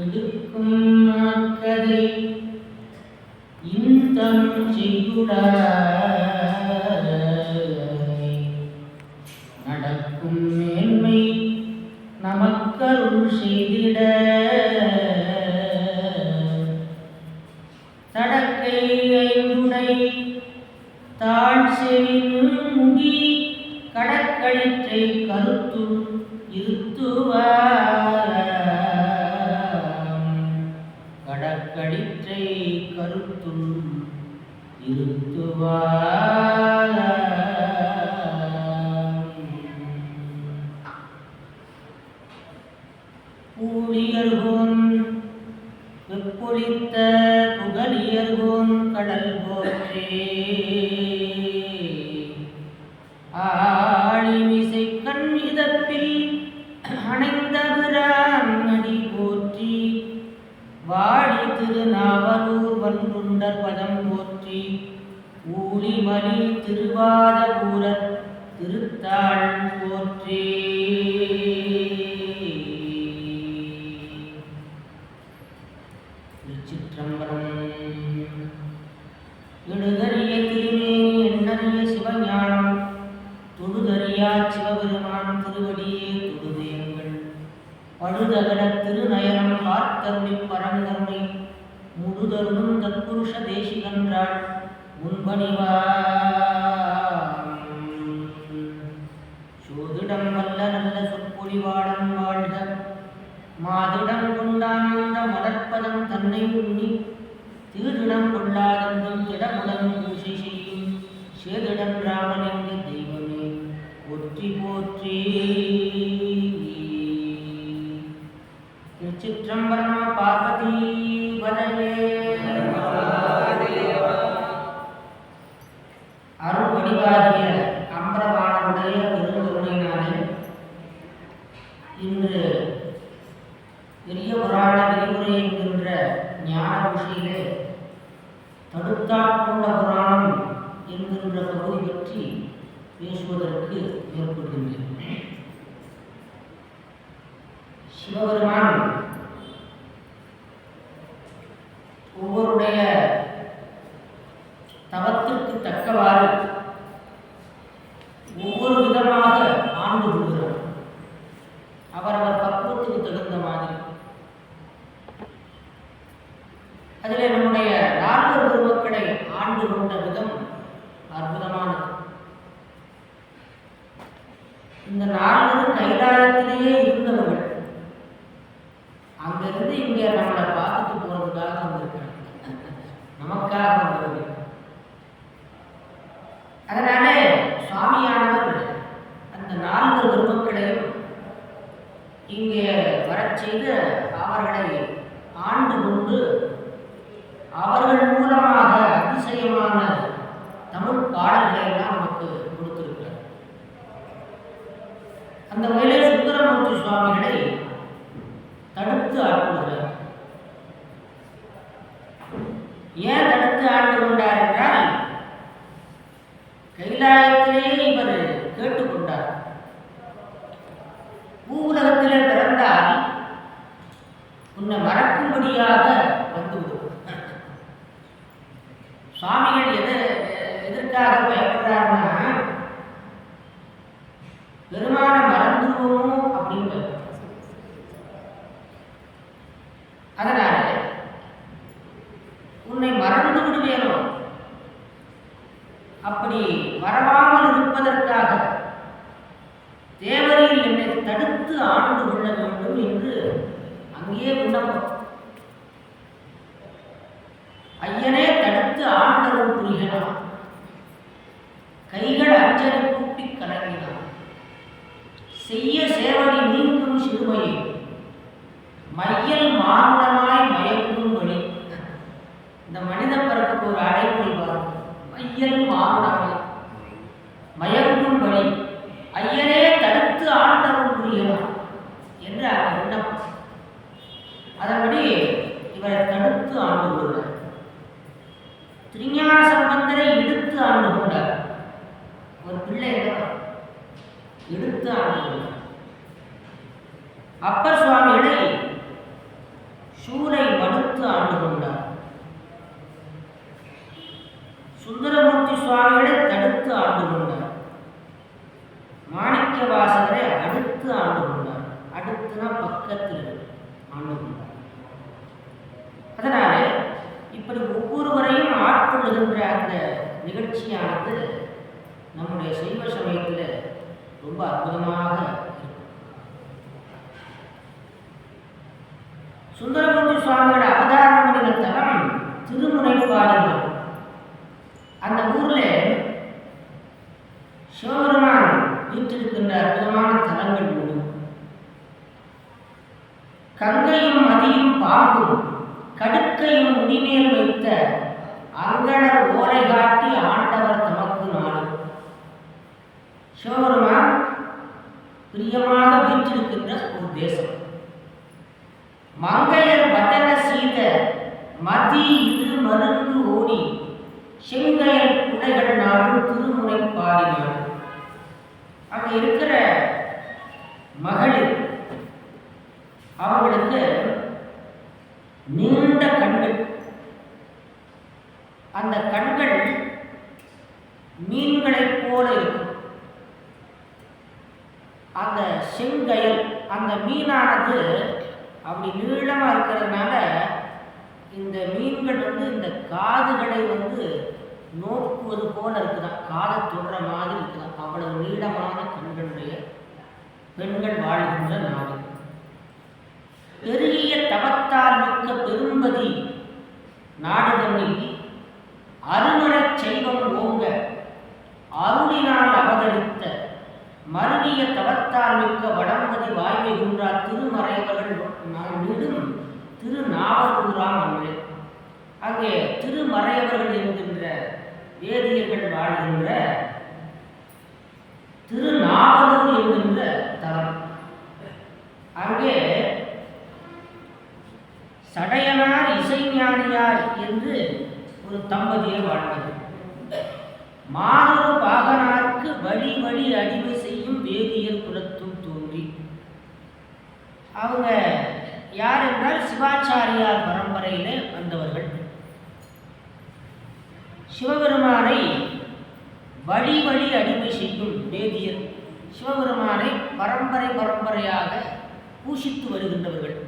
எடுக்கும் கதை இந்தம் செய்யுடாய் நடக்கும் மேன்மை நமக்கருள் செய்திட தடக்கை ஐந்துடை தாழ் செவின் முடி கடற்களிற்றை கருத்துள் இருத்துவார் கடற்களிற்றை கருத்துள் இருத்துவார் பூழியர்கோன் வெப்பொழித்த புகழியர்கோன் கடல் போற்றே ஆழிமிசை கண் இதப்பில் அணைந்தபிரான் அடி போற்றி வாழி திருநாவலூர் வன்றுண்டர் பதம் போற்றி ஊழிமணி திருவாதபூரர் திருத்தாள் போற்றி திருச்சிற்றம்பலம். எழுதறிய திருமேனி எண்ணறிய சிவஞானம் தொழுதறியா சிவபெருமான் திருவடியே தொழுதேங்கள் பழுதகட திருநயனம் பார்த்தருளி பரங்கருணை முழுதருளும் தற்புருஷ தேசிகன்றாள் முன்பணிவாம் சோதிடம் வல்ல நல்ல சொற்பொழிவாளன் வாழ்க மாதிடம் கொண்டானந்த மலர்ப்பதம் தன்னை உண்ணி தீதிடம் கொள்ளாதென்றும் திடமுடன் பூசை செய்யும் சேதிடம் ராமலிங்க தெய்வமே போற்றி போற்றி. திருச்சிற்றம்பலம். பார்வதி பதையே. அருள்வடிவாகிய அம்பரவாணனுடைய பெருங்கருணையினாலே இன்று பெரிய புராண விரிவுரை என்கின்ற ஞான விஷயிலே தடுத்தாட்கொண்ட புராணம் என்கின்ற பகுதி பற்றி பேசுவதற்கு ஏற்படுகின்றேன். சிவபெருமான் ஒவ்வொருடைய தவத்திற்கு தக்கவாறு ஒவ்வொரு விதமாக ஆண்டு கொள்கிறார். அவரவர் பக்குவத்துக்கு தகுந்த மாதிரி. அதிலே நம்முடைய நால்வர் பெருமக்களை ஆண்டு கொண்ட விதம் அற்புதமானது. இந்த நால்வரும் கைலாயத்திலேயே இருந்தவர்கள். அங்கிருந்து இங்கே நம்மளை பார்த்துட்டு போறதுக்காக வந்திருக்காங்க, நமக்காக வந்தவர்கள். அதனாலே சுவாமியானவர் அந்த நால்வர் பெருமக்களையும் இங்கே வரச் செய்து அவர்களை ஆண்டு கொண்டு அவர்கள் மூலமாக அதிசயமான தமிழ் பாடல்களை எல்லாம் நமக்கு கொடுத்திருக்கிறார். அந்த வகையிலே சுந்தரமூர்த்தி சுவாமிகளை தடுத்து ஆட்கொள்கிறார். ஏன் தடுத்து ஆண்டு கொண்டார் என்றால், கைலாயத்திலேயே இவர் கேட்டுக்கொண்டார். பூவுலகத்திலே பிறந்தால் உன்னை மறக்கும்படியாக வந்துவிடும். சுவாமிகள் எதற்காக பயப்படுறாருன்னா, பெருமான மறந்துடுவோமோ அப்படின்னு. அதனால உன்னை மறந்து விடுவேனோ, அப்படி மறவாமல் இருப்பதற்காக தேவரில் என்னை தடுத்து ஆண்டு கொள்ள வேண்டும் என்று அங்கேயே விண்ணப்பம். ஐயனே தடுத்து ஆண்டருள் புரிகிறான், கைகள் அஞ்சலி கூப்பி கலங்கினான், செய்ய சேவடி நீங்கும் சிறுமையை மையல் மானுடமாய் மயங்கும் வழி. இந்த மனித பிறப்புக்கு ஒரு அழைப்பு வரும். மையல் மானுடமாய் மயங்கும் வழி ஐயனே தடுத்து ஆண்டருள் புரிகிறான் என்று அவர் விண்ணப்பம். அதன்படி இவரை தடுத்து ஆண்டு கொண்டார். திருஞான சம்பந்தரை எடுத்து ஆண்டு கொண்டார். ஒரு பிள்ளை எடுத்து ஆண்டு கொண்டார். அப்பர் சுவாமிகளை வாசகரை அடுத்து ஆண்டு கொண்டார். அடுத்துனா பக்கத்தில் ஆண்டு கொண்டார். அதனால இப்படி ஒவ்வொருவரையும் ஆட்கொள்ளுகின்ற அந்த நிகழ்ச்சியானது நம்முடைய சைவ சமயத்தில் ரொம்ப அற்புதமாக இருக்கும். சுந்தரமூர்த்தி சுவாமியோட அவதாரம் பண்ணின தலம் திருமுனைப்பாடிகள். அந்த ஊர்ல சிவபெருமான் வீற்றிருக்கின்ற அற்புதமான தலங்கள் உண்டு. கங்கையும் மதியும் பாம்பும் கடுக்கையும் முடிமேல் வைத்த அங்கணர் ஓலை காட்டி ஆண்டவர் தமக்கு நாடு. சிவபெருமான் பிரியமாக வீற்றிருக்கின்ற ஒரு தேசம். மங்கையர் வதன சீத மதி இது மருந்து ஓடி செங்கையல் குடைகள் நாடும் திருமுனைப்பாடி நாடு. அங்க இருக்கிற மகளிர் அவங்களுக்கு நீண்ட கண்கள். அந்த கண்கள் மீன்களைப் போல இருக்கும். அந்த செங்கயல் அந்த மீனானது அப்படி நீளமா இருக்கிறதுனால இந்த மீன்கள் இந்த காதுகளை நோக்குவது போல இருக்குதான். காதை தொடுற மாதிரி இருக்குதான். அவ்வளவு நீளமான கண்களுடைய பெண்கள் வாழ்கின்ற நாடு. பெருகிய தவத்தால் மிக்க பெரும்பதி நாடுதனில் அருமறைச் செய்வம் ஓங்க அருளினால் அவதரித்த மருவிய தவத்தால் மிக்க வடம்பதி வாய்மை குன்றார் திருமறையவர்கள் நெடும் திருநாவலூராம் அன்று. அங்கே திருமறையவர்கள் என்கின்ற வேதியர்கள் வாழ்கின்ற திருநாவலூர் என்கின்ற தலம். அங்கே சடையனார் இசைஞானியார் என்று ஒரு தம்பதியர் வாழ்ந்தது. மாதொரு பாகனாருக்கு வழி வழி அடிமை செய்யும் வேதியர் குலத்தும் தோன்றி. அவங்க யார் என்றால் சிவாச்சாரியார் பரம்பரையிலே வந்தவர்கள். சிவபெருமானை வழி வழி அடிமை செய்யும் வேதியர். சிவபெருமானை பரம்பரையாக பூஷித்து வருகின்றவர்கள்.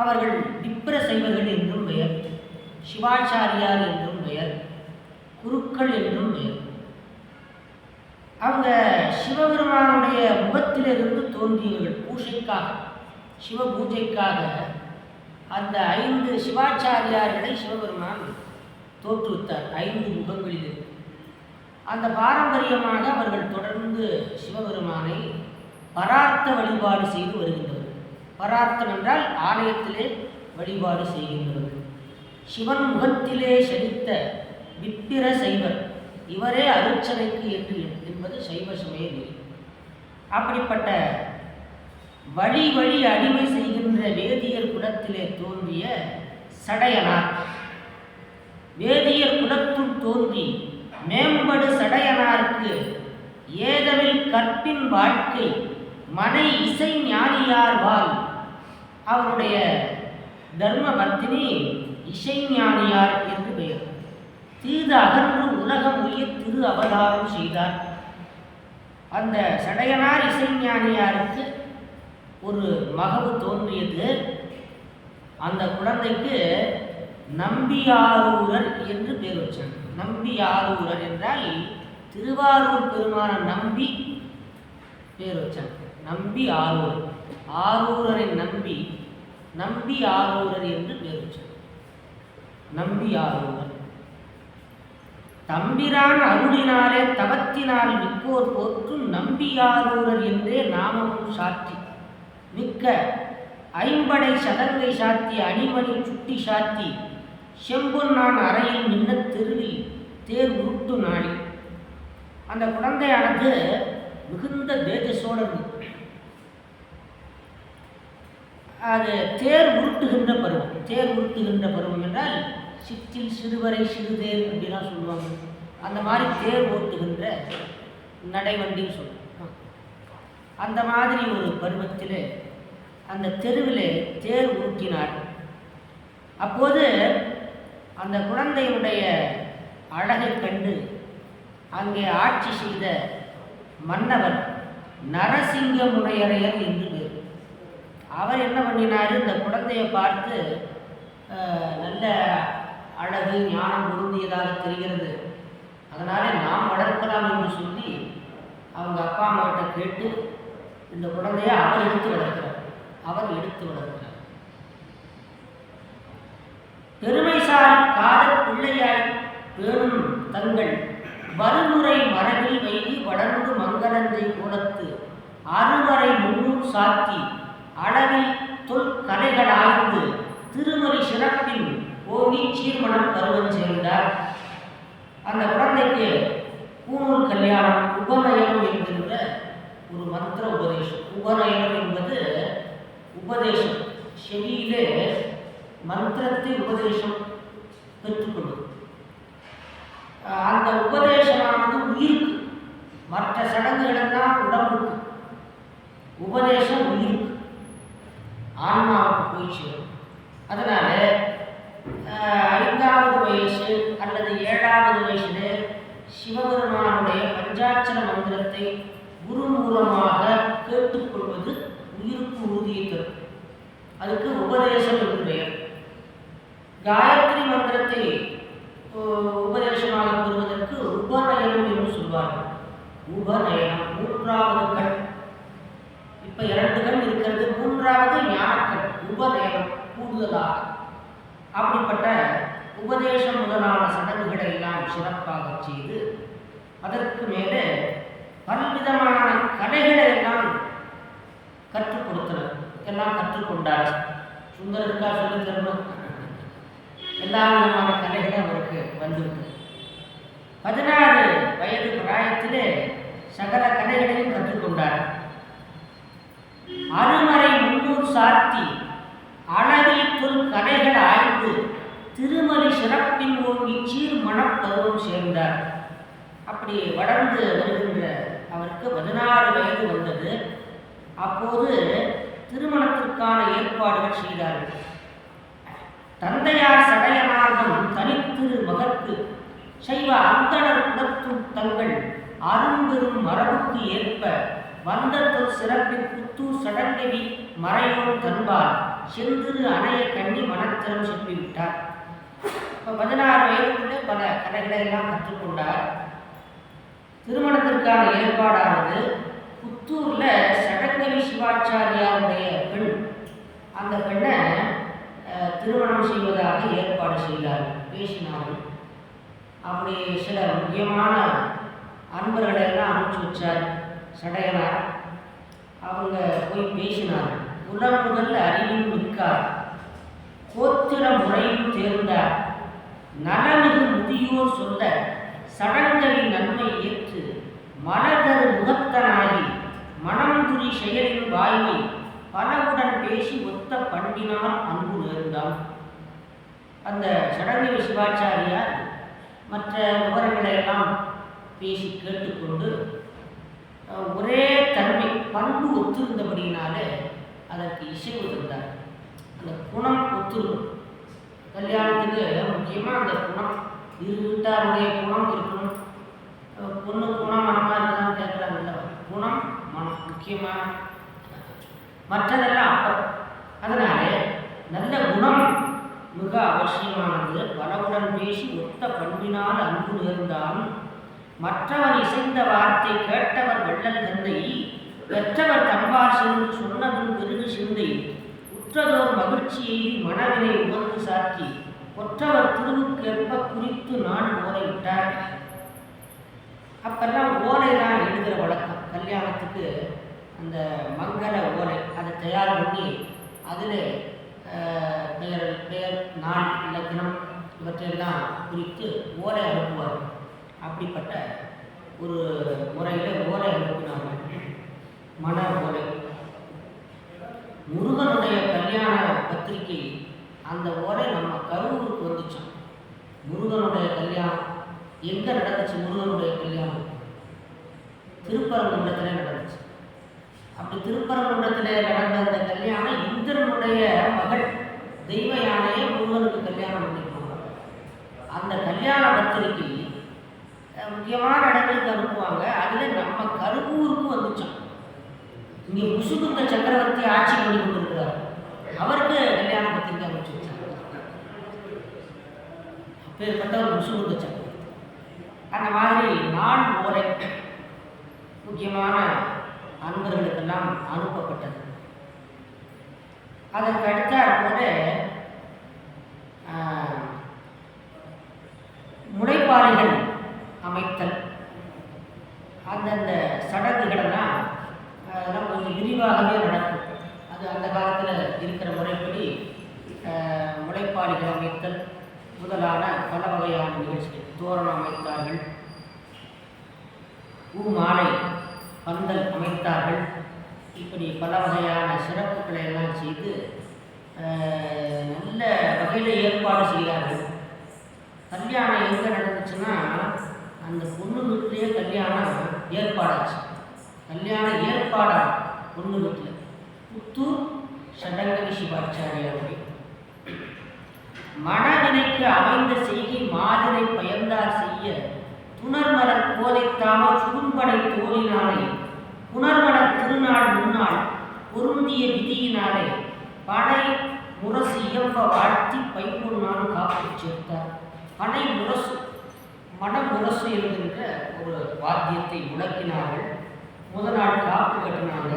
அவர்கள் விப்ர சைவர்கள் என்றும் பெயர், சிவாச்சாரியார் என்றும் பெயர், குருக்கள் என்றும் பெயர். அவங்க சிவபெருமானுடைய முகத்திலிருந்து தோன்றியவர்கள். பூஜைக்காக, சிவ பூஜைக்காக அந்த 5 சிவாச்சாரியார்களை சிவபெருமான் தோற்றுவித்தார். 5 முகங்களில். அந்த பாரம்பரியமாக அவர்கள் தொடர்ந்து சிவபெருமானை பரார்த்த வழிபாடு செய்து வருகின்றவர்கள். பரார்த்தம் என்றால் ஆலயத்திலே வழிபாடு செய்கின்றவர்கள். சிவன் முகத்திலே செழித்த விப்பிர சைவர் இவரே அருச்சனைக்கு என்று என்பது சைவ சமய நெறி. அப்படிப்பட்ட வழி வழி அடிமை செய்கின்ற வேதியர் குலத்திலே தோன்றிய சடையனார். வேதியர் குலத்துள் தோன்றி மேம்படு சடையனாருக்கு ஏதவில் கற்பின் வாழ்க்கை மனை இசை ஞானியார் வாழ். அவருடைய தர்ம பத்தினி இசைஞானியார் என்று பெயர். தீது அகன்று உலகம் உய திரு அவதாரம் செய்தார். அந்த சடையனார் இசைஞானியாருக்கு ஒரு மகவு தோன்றியது. அந்த குழந்தைக்கு நம்பியாரூரர் என்று பெயர் வச்சாங்க. நம்பியாரூரர் என்றால் திருவாரூர் பெருமான நம்பி பெயர் வச்சாங்க. நம்பி ஆரூரர், ஆரூரரின் நம்பி, நம்பி ஆரூரர் என்று பெயர் வச்சாங்க. நம்பி ஆரூரர் தம்பிரான் அருளினாலே தவத்தினால் மிக்கோர் போற்றும் நம்பியாரூரர் என்றே நாமமும் சாற்றி மிக்க ஐம்படை சதங்கை சாத்தி அணிமணி சுட்டி சாத்தி செம்பொன்னான் அறையில் மின்ன தெருவில் தேர் உருட்டு நாளி. அந்த குழந்தையானது மிகுந்த தேஜஸோடு இருந்தது. அது தேர் உருட்டுகின்ற பருவம். தேர் உருட்டுகின்ற பருவம் என்றால் சிற்றில் சிறுவரை சிறுதேர் அப்படிலாம் சொல்லுவாங்க. அந்த மாதிரி தேர் ஓட்டுகின்ற நடைவண்டின்னு சொல்லுவாங்க. அந்த மாதிரி ஒரு பருவத்தில் அந்த தெருவில் தேர் உருட்டினார். அப்போது அந்த குழந்தையுடைய அழகை கண்டு அங்கே ஆட்சி செய்த மன்னவர் நரசிங்க முனையரையர் என்று பேர். அவர் என்ன பண்ணினார், இந்த குழந்தையை பார்த்து நல்ல அழகு ஞானம் பொருந்தியதாக தெரிகிறது, அதனால நாம் வளர்க்கலாம் என்று சொல்லி அவங்க அப்பா அம்மாவிட்ட கேட்டு இந்த குழந்தையை அவர் எடுத்து வளர்க்கிறார். பெருமைசால் காதல் பிள்ளையாய் பேணும் தங்கள் வருமுறை மரபில் வைகி வளர்ந்து மங்களந்தை கூடத்து அறுவரை முன்னூர் சாத்தி அளவில் தொல் கலைகள் ஆய்ந்து திருமணி சிறப்பின் ஓங்கி சீர்மணம் பருவம் சேர்ந்தார். அந்த குழந்தைக்கு பூணூல் கல்யாணம் உபநயனம் என்கின்ற ஒரு மந்திர உபதேசம். உபநயனம் என்பது உபதேசம், செவியிலே மந்திரத்தை உபதேசம் பெற்றுக்கொள்வது. அந்த உபதேசமானது உயிருக்கு, மற்ற சடங்குகளெல்லாம் உடம்புக்கு, உபதேசம் உயிருக்கு, ஆன்மாவுக்கு போய் சேரும். அதனால 5வது வயசு அல்லது 7வது வயசிலே சிவபெருமானுடைய பஞ்சாட்சர மந்திரத்தை குரு மூலமாக கேட்டுக்கொள்வது உயிருக்கு உறுதியை தரும். அதுக்கு உபதேசம் என்று பெயர். காயத்ரி மந்திரத்தை உபதேசமாக பெறுவதற்கு உபநயனம் என்று சொல்வார்கள். உபநயனம் 3வது கண். இப்போ 2 கண் இருக்கிறது, 3வது ஞானக்கண், உபநயனம் கூடுதலாக. அப்படிப்பட்ட உபதேசம் முதலான சடங்குகளை எல்லாம் சிறப்பாக செய்து அதற்கு மேலே பல்விதமான கலைகளை எல்லாம் கற்றுக் கொடுத்தனர், எல்லாம் கற்றுக்கொண்டார். சுந்தரருக்கா சொல்லி தரணும், எல்லா விதமான கலைகளை அவருக்கு வந்துவிட்டது. 16 வயது பிராயத்திலே சகல கலைகளையும் கற்றுக்கொண்டார். அருமறை முன்னூர் சாத்தி அளவில் தொல் கலைகள் ஆய்ந்து திருமணி சிறப்பின் ஓங்கி சீர் மணப்பருவம் சேர்ந்தார். அப்படி வளர்ந்து வருகின்ற அவருக்கு 16 வயது வந்தது. அப்போது திருமணத்திற்கான ஏற்பாடுகள் செய்தார்கள். தந்தையார் சடையநாதம் தனித்திரு மகற்கு செய்வ அந்தனர் குலத்தும் தங்கள் அரும்பெரும் மரபுக்கு ஏற்ப வந்ததொரு சிறப்பின் புத்தூர் சடங்கவி மறையோன் தன்பால் செந்திரு அணைய கண்ணி மனத்திறம் செப்பிவிட்டார். இப்போ 16 வயதுக்குள்ளே பல கலைகளை எல்லாம் கற்றுக்கொண்டார். திருமணத்திற்கான ஏற்பாடானது புத்தூரில் சடங்கவி சிவாச்சாரியாருடைய பெண், அந்த பெண்ணை திருமணம் செய்வதாக ஏற்பாடு செய்தார்கள், பேசினார்கள். அப்படி சில முக்கியமான அன்பர்களை எல்லாம் அனுப்பிச்சு வச்சார் சடையனார். அவங்க போய் பேசினார்கள். முதல் அறிவும் மிக்கார், கோத்திர முறையும் தேர்ந்தார், நலமிகு முதியோர் சொல்ல சடங்கவி நன்மை ஏற்று மலர்தரு முகத்தனாகி மனம்புரி செயலின் வாய்மை பலவுடன் பேசி ஒத்த பண்பினால் அன்பு நேர்ந்தார். அந்த சடங்கவி சிவாச்சாரியார் மற்ற விவரங்களை எல்லாம் பேசி கேட்டுக்கொண்டு ஒரே தன்மை பண்பு ஒத்திருந்தபடியினாலே அதற்கு இசைவு தந்தார். அந்த குணம் ஒத்துருக்கும். கல்யாணத்துக்கு முக்கியமாக அந்த குணம், இரு வீட்டாருடைய குணம் இருக்கணும். பொண்ணு குணம் மனமாக இருக்குதான்னு கேட்குறாங்கல்ல, குணம் மனம் முக்கியமான, மற்றதெல்லாம் அப்போ. அதனாலே நல்ல குணம் மிக அவசியமானது. பலவுடன் பேசி ஒத்த பண்பினால் அன்பு நேர்ந்தால் மற்றவர் இசைந்த வார்த்தை கேட்டவர் வள்ளல் தந்தை பெற்றவர் தன்பார் சென்று சொன்னதும் பெருகு சிந்தை உற்றதோர் மகிழ்ச்சி எய்தி மனவினை உணர்ந்து சாற்றி ஒற்றவர் திருவுக்கேற்ப குறித்து நான் ஓலையிட்டார். அப்பெல்லாம் ஓலை தான் எழுதுகிற வழக்கம். கல்யாணத்துக்கு அந்த மங்கள ஓலை அதை தயார் பண்ணி அதில் பெயர் நாள் இலக்கணம் இவற்றையெல்லாம் குறித்து ஓலை அனுப்புவார்கள். அப்படிப்பட்ட ஒரு முறையில் ஓலை அனுப்பினார்கள், மன ஓலை. முருகனுடைய கல்யாண பத்திரிகை அந்த ஓலை நம்ம கரூருக்கு வந்துச்சோம். முருகனுடைய கல்யாணம் எங்கே நடந்துச்சு? முருகனுடைய கல்யாணம் திருப்பரங்குன்றத்தில் நடந்துச்சு. அப்படி திருப்பரங்குன்றத்தில் நடந்த அந்த கல்யாணம் இந்திரனுடைய மகள் தெய்வ யானையை முருகனுக்கு கல்யாணம் பண்ணிருப்பாங்க. அந்த கல்யாண பத்திரிகை முக்கியமான இடங்களுக்கு அனுப்புவாங்க. அதில் நம்ம கருவூருக்கு வந்துச்சோம். இங்கே முசுகுந்த சக்கரவர்த்தி ஆட்சி பண்ணி கொண்டிருக்கிறார். அவருக்கு கல்யாண பத்திரிக்கை அமைச்சு வச்சாங்க. அப்பேற்பட்ட ஒரு முசுகுந்த சக்கரவர்த்தி. அந்த மாதிரி நாள் ஓலை முக்கியமான அன்பர்களுக்கெல்லாம் அனுப்பப்பட்டது. அதற்கு அடுத்தாற் போல முளைப்பாறைகள் அமைத்தல், அந்தந்த சடங்குகளெல்லாம் அதெல்லாம் கொஞ்சம் விரிவாகவே நடக்கும். அது அந்த காலத்தில் இருக்கிற முறைப்படி முளைப்பாறைகள் அமைத்தல் முதலான பல வகையான நிகழ்ச்சிகள். தோரணம் அமைத்தார்கள், பூ மாலை பந்தல் அமைத்தார்கள். இப்படி பல வகையான சிறப்புகளை எல்லாம் செய்து நல்ல வகையில் ஏற்பாடு செய்கிறார்கள். கல்யாணம் எங்கே நடந்துச்சுன்னா அந்த பொண்ணு வீட்டிலேயே கல்யாணம் ஏற்பாடாச்சு. கல்யாணம் ஏற்பாடாக பொண்ணு வீட்டில் புத்தூர் சடங்கவி சிவாச்சாரியாருடைய மனவினைக்கு அமைந்த செய்கை மாதிரை பயந்தார் செய்ய துணர்மலர் கோதைத்தாமல் சுடும்படை தோழினாலே புனர்மலர் திருநாள் முன்னாள் பொருந்திய விதியினாலே படை முரசு இயம்ப வாழ்த்தி பைப்பொன்னான் காப்பு சேர்த்தார். படை முரசு, மனமுரசு என்கின்ற ஒரு வாத்தியத்தை முழக்கினார்கள். முதல் நாள் காப்பு கட்டினாங்க.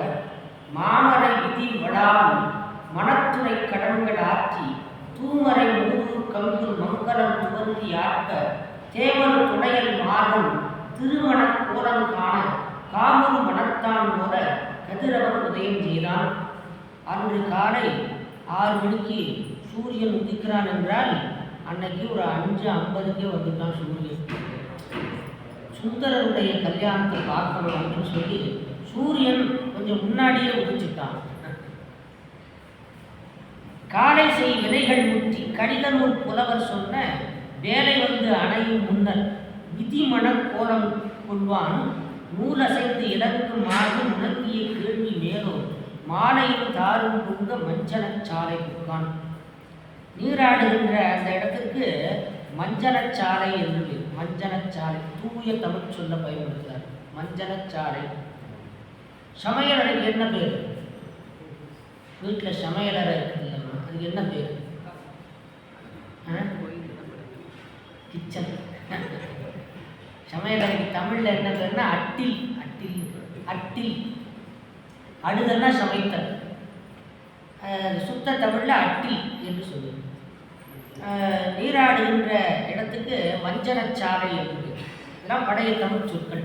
மாமரை விதி விடாமல் மனத்துறை கடன்கள் ஆற்றி தூமரை மூதூர் கங்கு மங்களம் துவந்தி ஆட்ட தேவரு துணையல் மார்பன் திருமண கோலம் காண காமரு மனத்தான் போல கதிரவன் உதயம் செய்தான். அன்று காலை 6 மணிக்கு சூரியன் உதிக்கிறான் என்றால் அன்னைக்கு ஒரு 5:50 வந்துட்டான் சூரியன். சுந்தரருடைய கல்யாணத்தை பார்க்கணும் அப்படின்னு சொல்லி சூரியன் கொஞ்சம் முன்னாடியே உதிச்சுட்டான். காலை செய் விலைகள் முற்றி கடிதனூர் புலவர் சொன்ன வேலை வந்து அணையும் முன்னர் விதிமண கோலம் கொள்வான் நூலசைந்து இலக்கு மாறி உணர்ந்திய கேள்வி மேலும் மாலையும் தாரும் பொங்க மஞ்சனச்சாலை புக்கான். நீராடுகின்ற அந்த இடத்துக்கு மஞ்சனச்சாலை என்று மஞ்சனச்சாலை தூய தமிழ் சொல்ல பயன்படுத்துகிறார். மஞ்சனச்சாலை. சமையலறைக்கு என்ன பேர்? வீட்டில் சமையலறை இருக்குல்லம்மா, அதுக்கு என்ன பேர்? கிச்சன். சமையலறைக்கு தமிழில் என்ன பேர்னா அட்டில். அட்டில் அட்டில் அடுதல்னா சமைத்தல். சுத்த தமிழில் அட்டில் என்று சொல்லுவோம். நீராடுகின்ற இடத்துக்கு மஞ்சனச்சாலை என்று. இதெல்லாம் பழைய தமிழ் சொற்கள்.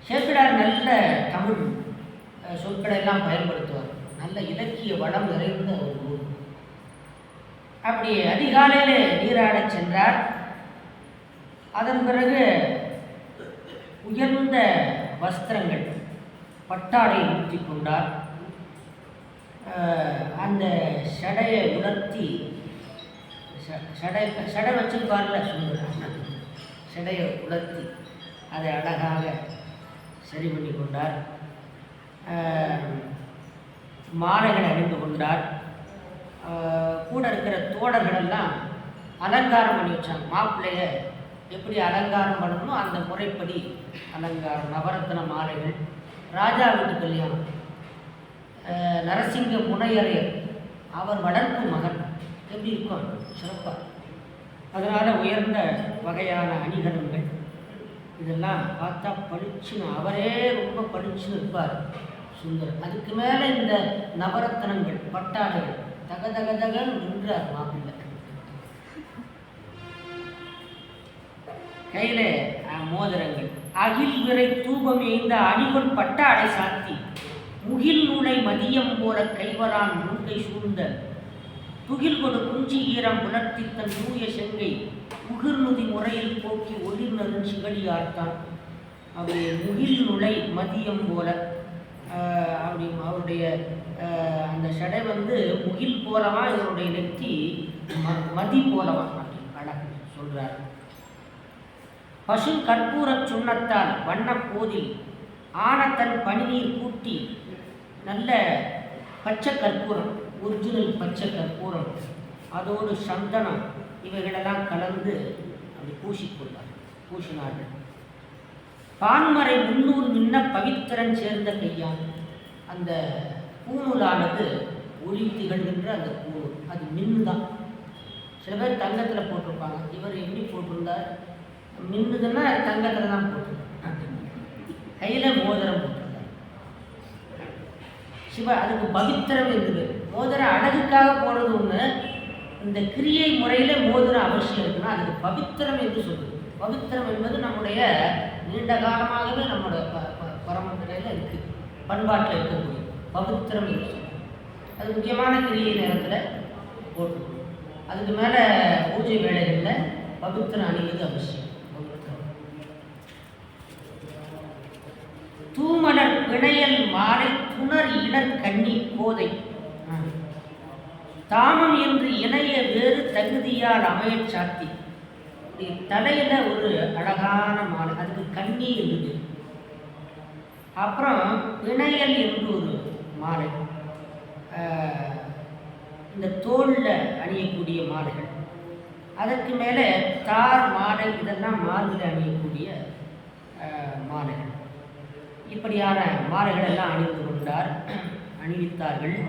சேக்கிழார் நல்ல தமிழ் சொற்களை எல்லாம் பயன்படுத்துவார். நல்ல இலக்கிய வளம் நிறைந்த ஒரு ஊர். அப்படி அதிகாலையிலே நீராடச் சென்றார். அதன் பிறகு உயர்ந்த வஸ்திரங்கள் பட்டாடை ஊற்றி கொண்டார். அந்த சடையை உலர்த்தி சடை வச்சிருப்பார்ல சொல்லுறாங்க, சடையை உலர்த்தி அதை அழகாக சரி பண்ணி கொண்டார். மாலைகளை அணிந்து கொண்டார். கூட இருக்கிற தோழர்களெல்லாம் அலங்காரம் பண்ணி வச்சாங்க. மாப்பிள்ளைய எப்படி அலங்காரம் பண்ணணுமோ அந்த முறைப்படி அலங்காரம். நவரத்ன மாலைகள். ராஜா வீட்டு கல்யாணம். நரசிங்க முனையரையர் அவர் வளர்ப்பு மகன். எப்படி இருக்கும்? சிறப்பாக. அதனால் உயர்ந்த வகையான அணிகலன்கள் இதெல்லாம் பார்த்தா பளிச்சுன்னு, அவரே ரொம்ப பளிச்சுன்னு இருப்பார் சுந்தர். அதுக்கு மேலே இந்த நவரத்னங்கள் பட்டாடைகள் தகதகதகன்னு நின்றார் மாப்பிள்ளை. கையில் மோதிரங்கள். அகில் விரை தூபம் எய்ந்த அணிகொன் பட்டாடை சாத்தி முகில் நூலை மதியம் போல கைவரான் முன்கை சூழ்ந்த துகில் கொடு குஞ்சி ஈரம் புலர்த்தி தன் தூய செங்கை முகிர்நுதி முறையில் போக்கி ஒளிர் நறும் சிகழியார்த்தான். அப்படி முகில் நுழை மதியம் போல அப்படி அவருடைய அந்த சடை வந்து முகில் போலவா, இவருடைய நெற்றி மதி போலவா அப்படி அழகு சொல்கிறார். பசு கற்பூர சுண்ணத்தால் வண்ணப்போதில் ஆனத்தன் பனிநீர் கூட்டி நல்ல பச்சை கற்பூரம், ஒரிஜினல் பச்சை கற்பூரம், அதோடு சந்தனம் இவைகளெல்லாம் கலந்து அப்படி பூசிக்கொண்டார். பூசினார்கள். பான்மறை முன்னூல் மின்ன பவித்திரன் சேர்ந்த கையான். அந்த பூநூலானது ஒளி திகழ்கின்ற அந்த பூநூல், அது மின்னு தான். சில பேர் தங்கத்தில் போட்டிருப்பாங்க, இவர் எப்படி போட்டிருந்தார்? மின்னுதுன்னா தங்கத்தில் தான் போட்டிருந்தார், கையில் மோதிரம் போட்டிருந்தார். அதுக்கு பவித்திரம் இருக்குது. மோதிரம் அழகுக்காக போடுறது ஒன்று, இந்த கிரியை முறையில் மோதிரம் அவசியம் இருக்குன்னா அதுக்கு பவித்திரம் என்று சொல்லுது. பவித்திரம் என்பது நம்முடைய நீண்ட காலமாகவே நம்முடைய பரம்பரையில் இருக்குது, பண்பாட்டில் இருக்கக்கூடிய பவித்திரம் என்று சொல்லுவோம். அது முக்கியமான கிரியை நேரத்தில் போட்டு, அதுக்கு மேலே பூஜை வேலைகளில் பவித்திரம் அணிவது அவசியம். பவித்திரம். தூமலர் பிணையல் மாலை துணர் இடர் கண்ணி கோதை தாமம் என்று இணைய வேறு தகுதியால் அமைய சாத்தி. தலையில ஒரு அழகான மாலை, அதுக்கு கண்ணி இருக்குது. அப்புறம் பிணையல் என்று ஒரு மாலை, இந்த தோளில் அணியக்கூடிய மாலைகள். அதற்கு மேலே தார் மாலை, இதெல்லாம் மார்பில் அணியக்கூடிய மாலைகள். இப்படியான மாலைகள் எல்லாம் அணிந்து கொண்டார், அணிவித்தார்கள்.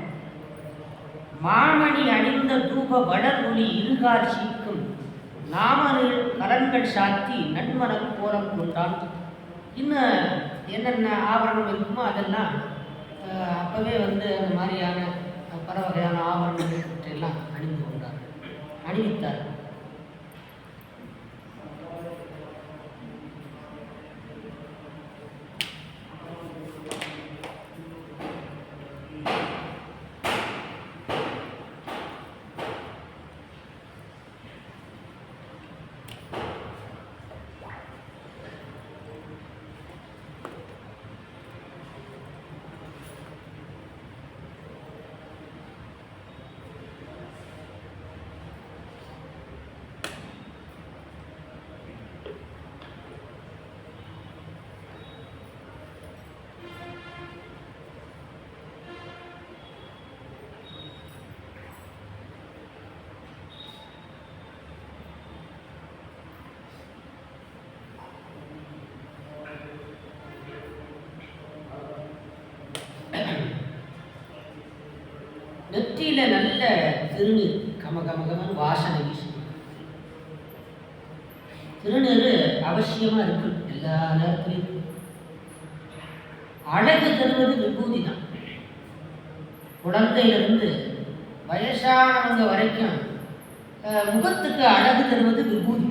மாமணி அணிந்த தூப வளர் ஒளி இருகார் சீக்கும் நாமனில் கலன்கள் சாத்தி நன்மனம் கோலம் கொண்டான். இன்னும் என்னென்ன ஆபரணம் இருக்குமோ அதெல்லாம் அப்போவே அந்த மாதிரியான பல வகையான ஆபரணங்கள் பற்றியெல்லாம் அணிந்து கொண்டார்கள், அணிவித்தார்கள். நெற்றியில நல்ல திருநீர் கமகமகமன் வாசனை வீசும். திருநீர் அவசியமா இருக்கு எல்லா நேரத்திலையும். அழகு தருவது விபூதி தான். குழந்தையிலிருந்து வயசானவங்க வரைக்கும் முகத்துக்கு அழகு தருவது விபூதி.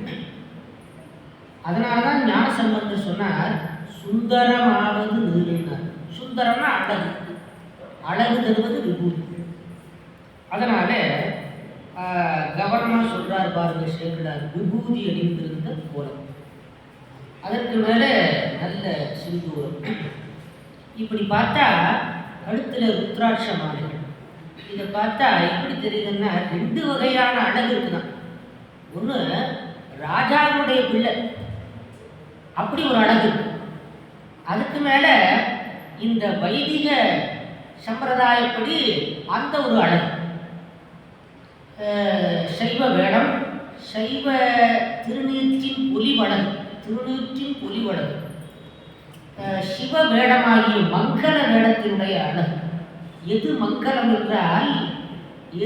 அதனாலதான் ஞானசம்பந்தர் சொன்னார், சுந்தரமாவது நீரினார். சுந்தரம்னா அழகு, அழகு தருவது விபூதி. அதனால கவனமாக சொல்றார் பாருங்க சேக்கிழார், விபூதி அணிந்திருந்த கோலம். அதற்கு மேலே நல்ல சிந்தூரம். இப்படி பார்த்தா கழுத்துல ருத்ராட்ச மாலைகள். இதை பார்த்தா எப்படி தெரியுதுன்னா ரெண்டு வகையான அழகு இருக்குதான். ஒன்று ராஜாவுடைய பிள்ளை, அப்படி ஒரு அழகு இருக்கு. அதுக்கு மேலே இந்த வைதிக சம்பிரதாயப்படி அந்த ஒரு அழகு. சைவ வேடம், சைவ திருநீற்றின் பொலிவழகு, திருநீற்றின் பொலிவழகு. சிவ வேடமாகிய மங்கள வேடத்தினுடைய அழகு. எது மங்களம் என்றால்,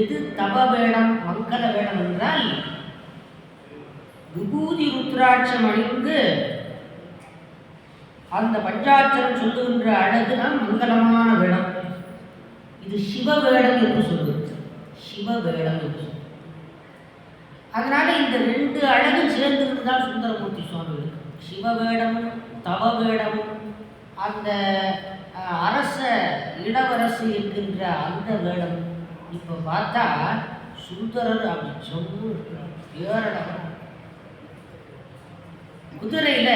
எது தவ வேடம் மங்கள வேடம் என்றால், விபூதி ருத்ராட்சம் அணிந்து அந்த பஞ்சாட்சரம் சொல்லுகின்ற அழகுதான் மங்களமான வேடம். இது சிவவேடம் என்று சொல்லுவது, சிவவேடம் என்று சொல்லுவது. அதனால இந்த ரெண்டு அழகு சேர்ந்திருந்துதான் சுந்தரமூர்த்தி சுவாமிகளுக்கு சிவவேடமும் தவ வேடமும், அந்த அரச இளவரசு என்கின்ற அந்த வேடம். இப்போ பார்த்தா சுந்தரர் அப்படி சொல்லு பேரழகம். குதிரையில்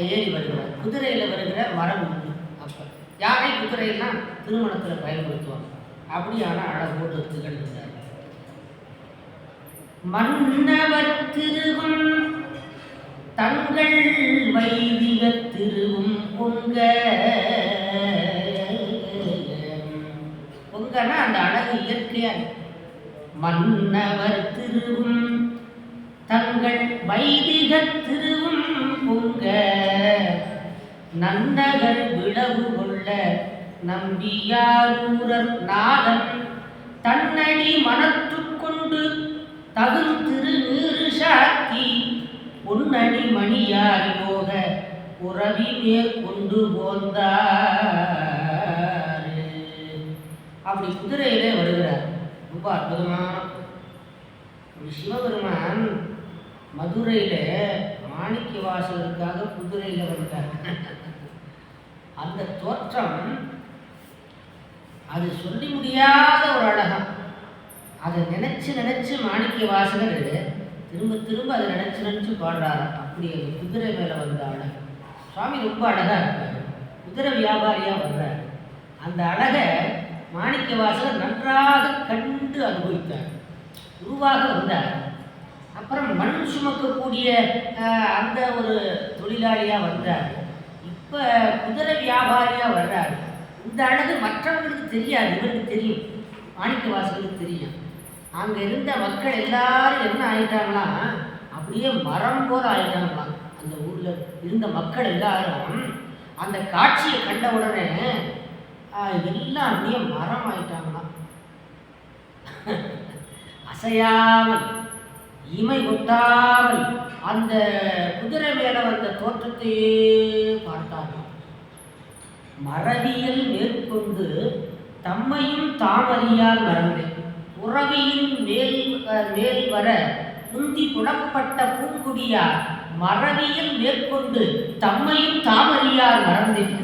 ஏறி வருகிறார், குதிரையில் வருகிறார், மரம் உண்டு. அப்போ யாரை குதிரையெல்லாம் திருமணத்தில் பயன்படுத்துவாங்க. அப்படியான அழகோடு திகழ்கிறார். மன்னவர் திருவும் தங்கள் வைதிக திருவும் பொங்க. பொங்கனா அந்த அழகு இயற்கையா. மன்னவர் திருவும் தங்கள் வைதிக திருவும் பொங்க நன்னகர் விளவு கொள்ள நம்பியாரூரர் நாதன் தன்னடி மனத்துக்கொண்டு தகுந்திரு நீரு சாத்தி பொன்னணி மணியார் யோக உறவி மேற்கொண்டு போந்தார். அப்படி குதிரையிலே வருகிறார். ரொம்ப அற்புதமான சிவபெருமான் மதுரையில மாணிக்க வாசகருக்காக குதிரையில வந்தார். அந்த தோற்றம் அது சொல்லி முடியாத ஒரு அழகம். அதை நினைச்சு நினைச்சு மாணிக்க வாசகர் திரும்ப திரும்ப அதை நினைச்சு நினைச்சு பாடுறாரு. அப்படி அது குதிரை மேல வந்த அழகு. சுவாமி ரொம்ப அழகா இருக்காரு. குதிரை வியாபாரியா வர்றாரு. அந்த அழகை மாணிக்க வாசகர் நன்றாக கண்டு அனுபவித்தார். உருவாக வந்தார். அப்புறம் மண் சுமக்கக்கூடிய அந்த ஒரு தொழிலாளியா வந்தார். இப்ப குதிரை வியாபாரியா வர்றாரு. இந்த அழகு மற்றவங்களுக்கு தெரியாது, இவருக்கு தெரியும், மாணிக்க வாசகருக்கு தெரியும். அங்க இருந்த மக்கள் எல்லாரும் என்ன ஆயிட்டாங்களா, அப்படியே மரம் போல ஆயிட்டாங்களாம். அந்த ஊர்ல இருந்த மக்கள் எல்லாரும் அந்த காட்சியை கண்ட உடனே எல்லாம் அப்படியே மரம் ஆயிட்டாங்களாம். அசையாமல் இமை கொட்டாமல் அந்த குதிரை மேல வந்த தோற்றத்தையே பார்த்தார்கள். மறவியல் மேற்கொண்டு தம்மையும் தாமறியால் மறந்தேன். உறவியின் மேல் வர முந்தி புலப்பட்ட பூங்குடியார் மறவியல் மேற்கொண்டு தம்மையும் தாமறியால் மறந்தேன்.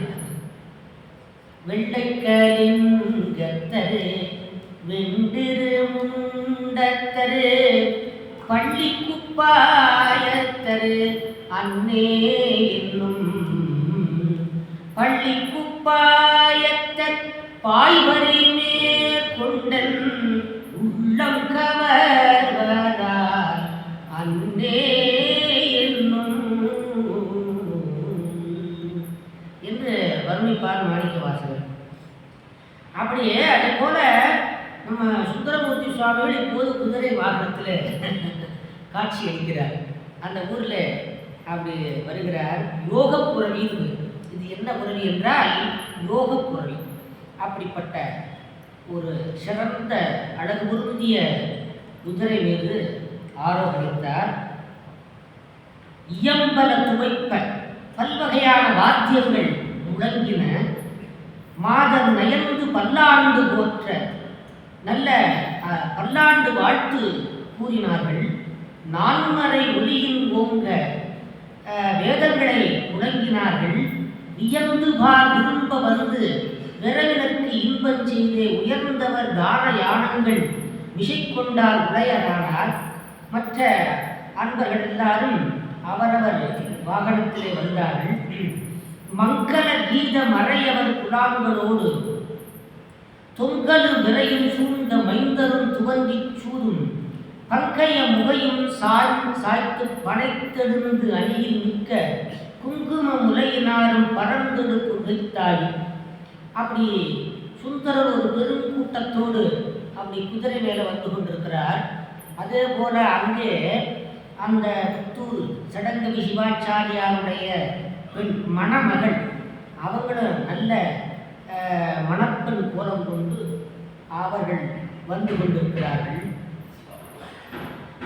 வெள்ளைக்கலிங்கத்தரு வெண்டிரு முண்டத்தரு பள்ளி குப்பாயத்தரு அன்னே என்னும் பள்ளி குப்பாயத்தர் பாய்வரி மேற்கொண்டன் உள்ளம் கவர்வதால் அன்னே என்னும் என்று வர்ணிப்பார் மாணிக்க வாசகர். அப்படியே அதே போல நம்ம சுந்தரமூர்த்தி சுவாமிகள் இப்போது குதிரை வாகனத்தில் காட்சி அளிக்கிறார். அந்த ஊரில் அப்படி வருகிறார். யோகப்புறவி. இது என்ன புறவி என்றால் யோகப்புறவி. அப்படிப்பட்ட ஒரு சிறந்த அழகு பொருந்திய குதிரை மீது ஆரோகணித்தார். இயம்பல துவைப்ப பல்வகையான வாத்தியங்கள் முழங்கின. மாதர் நயந்து பல்லாண்டு போற்ற நல்ல பல்லாண்டு வாழ்த்து கூறினார்கள். நான்மறை ஒளியின் ஓங்க வேதங்களை முழங்கினார்கள். வியந்து பார் விரும்ப வந்து விரைவினருக்கு இன்பம் செய்தே உயர்ந்தவர் தான யானங்கள் மிசை கொண்டால் உடையரானார். மற்ற அன்பர்கள் எல்லாரும் அவரவர் வாகனத்திலே வந்தார்கள். மங்கள கீத மறையவர் குழாங்களோடு தொங்கலு விரையும் சூழ்ந்த மைந்தரும் துவங்கி சூடும் பங்கைய முகையும் சாய்த்து பனைத்தெழுந்து அணியில் நிற்க குங்கும முலையினாரும் பறந்தெடுப்பு வைத்தாய். அப்படி சுந்தரர் ஒரு பெரும் கூட்டத்தோடு அப்படி குதிரை மேலே வந்து கொண்டிருக்கிறார். அதே போல அங்கே அந்த புத்தூர் சடங்கவி சிவாச்சாரியாருடைய பெண் மணமகள் அவங்களும் நல்ல மணப்பெண் கோலம் கொண்டு அவர்கள் வந்து கொண்டிருக்கிறார்கள்.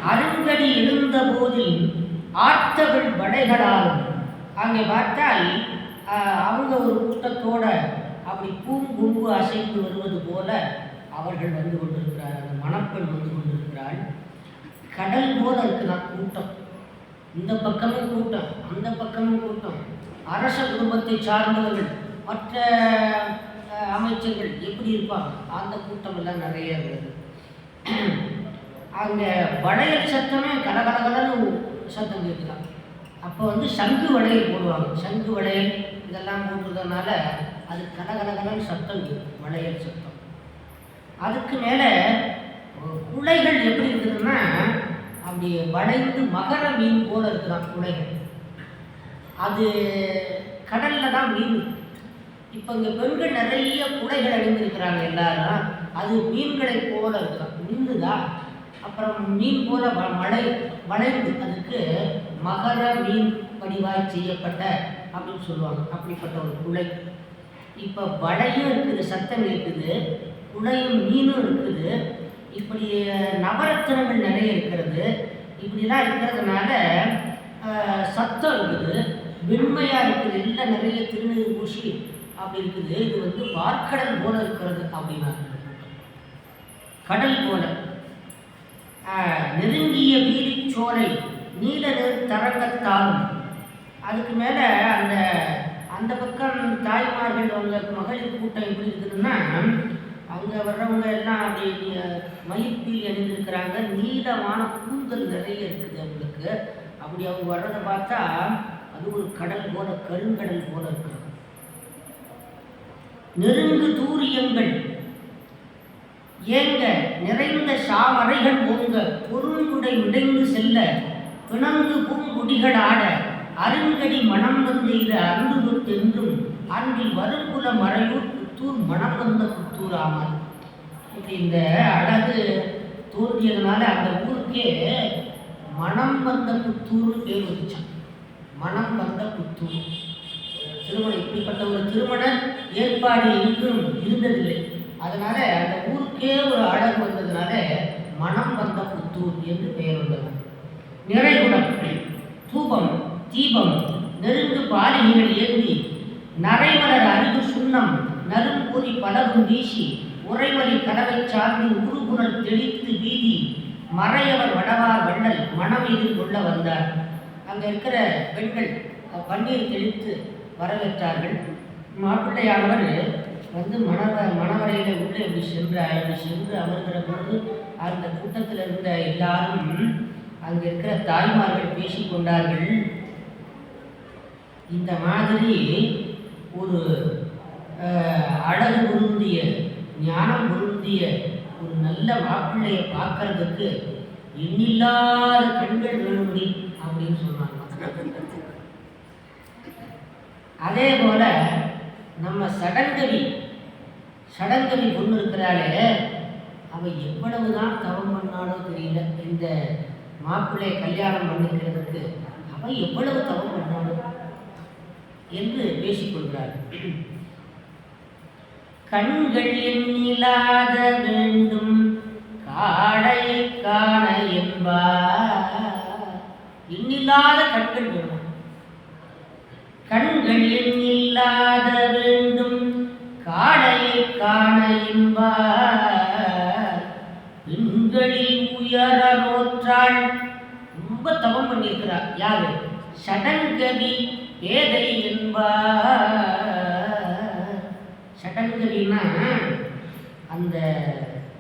அருங்கடி எழுந்த போதில் ஆர்த்தவள் வடைகளாலும் அங்கே பார்த்தால் அவங்க ஒரு கூட்டத்தோட அப்படி பூங்கும்பு அசைந்து வருவது போல அவர்கள் வந்து கொண்டிருக்கிறார். அந்த மணப்பெண் வந்து கொண்டிருக்கிறாள். கடல் போல இருக்குதான் கூட்டம். இந்த பக்கமும் கூட்டம், அந்த பக்கமும் கூட்டம். அரச குடும்பத்தை சார்ந்தவர்கள், மற்ற அமைச்சர்கள் எப்படி இருப்பாங்க, அந்த கூட்டம் எல்லாம் நிறைய இருக்குது. அங்கே வளையல் சத்தமே கலகலகலன்னு சத்தம் கேட்குதான். அப்போ வந்து சங்கு வளையல் போடுவாங்க. சங்கு வளையல் இதெல்லாம் போடுறதுனால அது கலகலகலன்னு சத்தம் கேட்கும், வளையல் சத்தம். அதுக்கு மேலே குலைகள் எப்படி இருக்குதுன்னா அப்படி வளைந்து மகர மீன் போல இருக்குதான் குலைகள். அது கடலில் தான் மீன். இப்போ இங்கே பெண்கள் நிறைய குலைகள் அணிந்திருக்கிறாங்க எல்லாரும். அது மீன்களை போல இருக்குதான், மின்னுதான். அப்புறம் மீன் போல வளைந்து அதுக்கு மகர மீன் வடிவாய் செய்யப்பட்ட அப்படின்னு சொல்லுவாங்க. அப்படிப்பட்ட ஒரு குலை. இப்போ வளையும் இருக்குது, சத்தம் இருக்குது, குலையும் மீனும் இருக்குது, இப்படி நவரத்தினங்கள் நிறைய இருக்கிறது. இப்படிலாம் இருக்கிறதுனால சத்தம் இருக்குது, வெண்மையாக இருக்குது, எல்லாம் நிறைய திருநீர் பூசி அப்படி இருக்குது. இது வார்க்கடல் போல இருக்கிறது அப்படின்னா, கடல் போல நெருங்கிய வீதிச்சோலை நீல நீர் தரங்கத்தாலும். அதுக்கு மேலே அந்த அந்த பக்கம் தாய்மார்கள் அவங்க மகளிர் கூட்டம் எப்படி இருக்குதுன்னா, அங்கே வர்றவங்க எல்லாம் அப்படி மயிர்பீலி அணிந்திருக்கிறாங்க, நீளமான கூந்தல் நிறைய இருக்குது அவங்களுக்கு. அப்படி அவங்க வர்றதை பார்த்தா அது ஒரு கடல் போல, கருங்கடல் போல இருக்கிறது. நெருங்கு தூரியங்கள் ஏங்க நிறைந்த சாமரைகள் ஓங்க, பொருள்குடை உடைந்து செல்ல பிணங்கு பூங்குடிகள் ஆட, அருங்கடி மனம் வந்தெய்த அன்பு தென்றும் அன்பில் வருங்குல மறையூர் புத்தூர் மனம் வந்த புத்தூர் ஆமால். இந்த அழகு தோன்றியதுனால அந்த ஊருக்கே மனம் வந்த புத்தூர் பேர் வந்துச்சான். மனம் வந்த புத்தூர். திருமணம் இப்படிப்பட்ட ஒரு திருமண ஏற்பாடு எங்கும் இருந்ததில்லை. அதனால அந்த ஊருக்கே ஒரு அழகு வந்ததுனால மனம் வந்த புத்தூர் என்று பெயர் வந்தது. நிறைகுடம் தூபம் தீபம் நெருங்கு பாலிகைகள் ஏந்தி நரைமலர் அறிவு சுண்ணம் நறும்பூரி பலவும் வீசி உரைமலி கதவை சார்ந்து உருகுரல் தெளித்து வீதி மறையவர் வடவார் வள்ளல் மனமீது கொள்ள வந்தார். அங்கே இருக்கிற பெண்கள் பன்னீர் தெளித்து வரவேற்றார்கள். மாப்பிள்ளையானவர் மணவரையில் உள்ளே இப்படி சென்று அமர்கிற போது அந்த கூட்டத்தில் இருந்த எல்லாரும் அங்கே இருக்கிற தாய்மார்கள் பேசிக்கொண்டார்கள். இந்த மாதிரி ஒரு அழகு பொருந்திய ஞானம் பொருந்திய ஒரு நல்ல மாப்பிள்ளையை பார்க்கறதுக்கு எண்ணில்லாத கண்கள் வேணும்படி அப்படின்னு சொன்னாங்க. அதே போல நம்ம சடங்கவி பொண்ணு இருக்கிறாளே, அவள் எவ்வளவுதான் தவம் பண்ணாலோ தெரியல. இந்த மாப்பிள்ளையை கல்யாணம் பண்ணிக்கிறதுக்கு அவள் எவ்வளவு தவம் பண்ணாலும் என்று பேசிக்கொள்கிறாள். கண்கள் எண்ணிலாத வேண்டும் காடையை காண என்பார். எண்ணில்லாத கண்கள் வேணும். கண்கள் எண்ணில்லாத வேண்டும் காடையை காண என்பார். பெண்களில் உயர நோற்றாள். ரொம்ப தவம் பண்ணியிருக்கிறார். யாரு? சடங்கவி பேதை என்பார். சடங்கவினா அந்த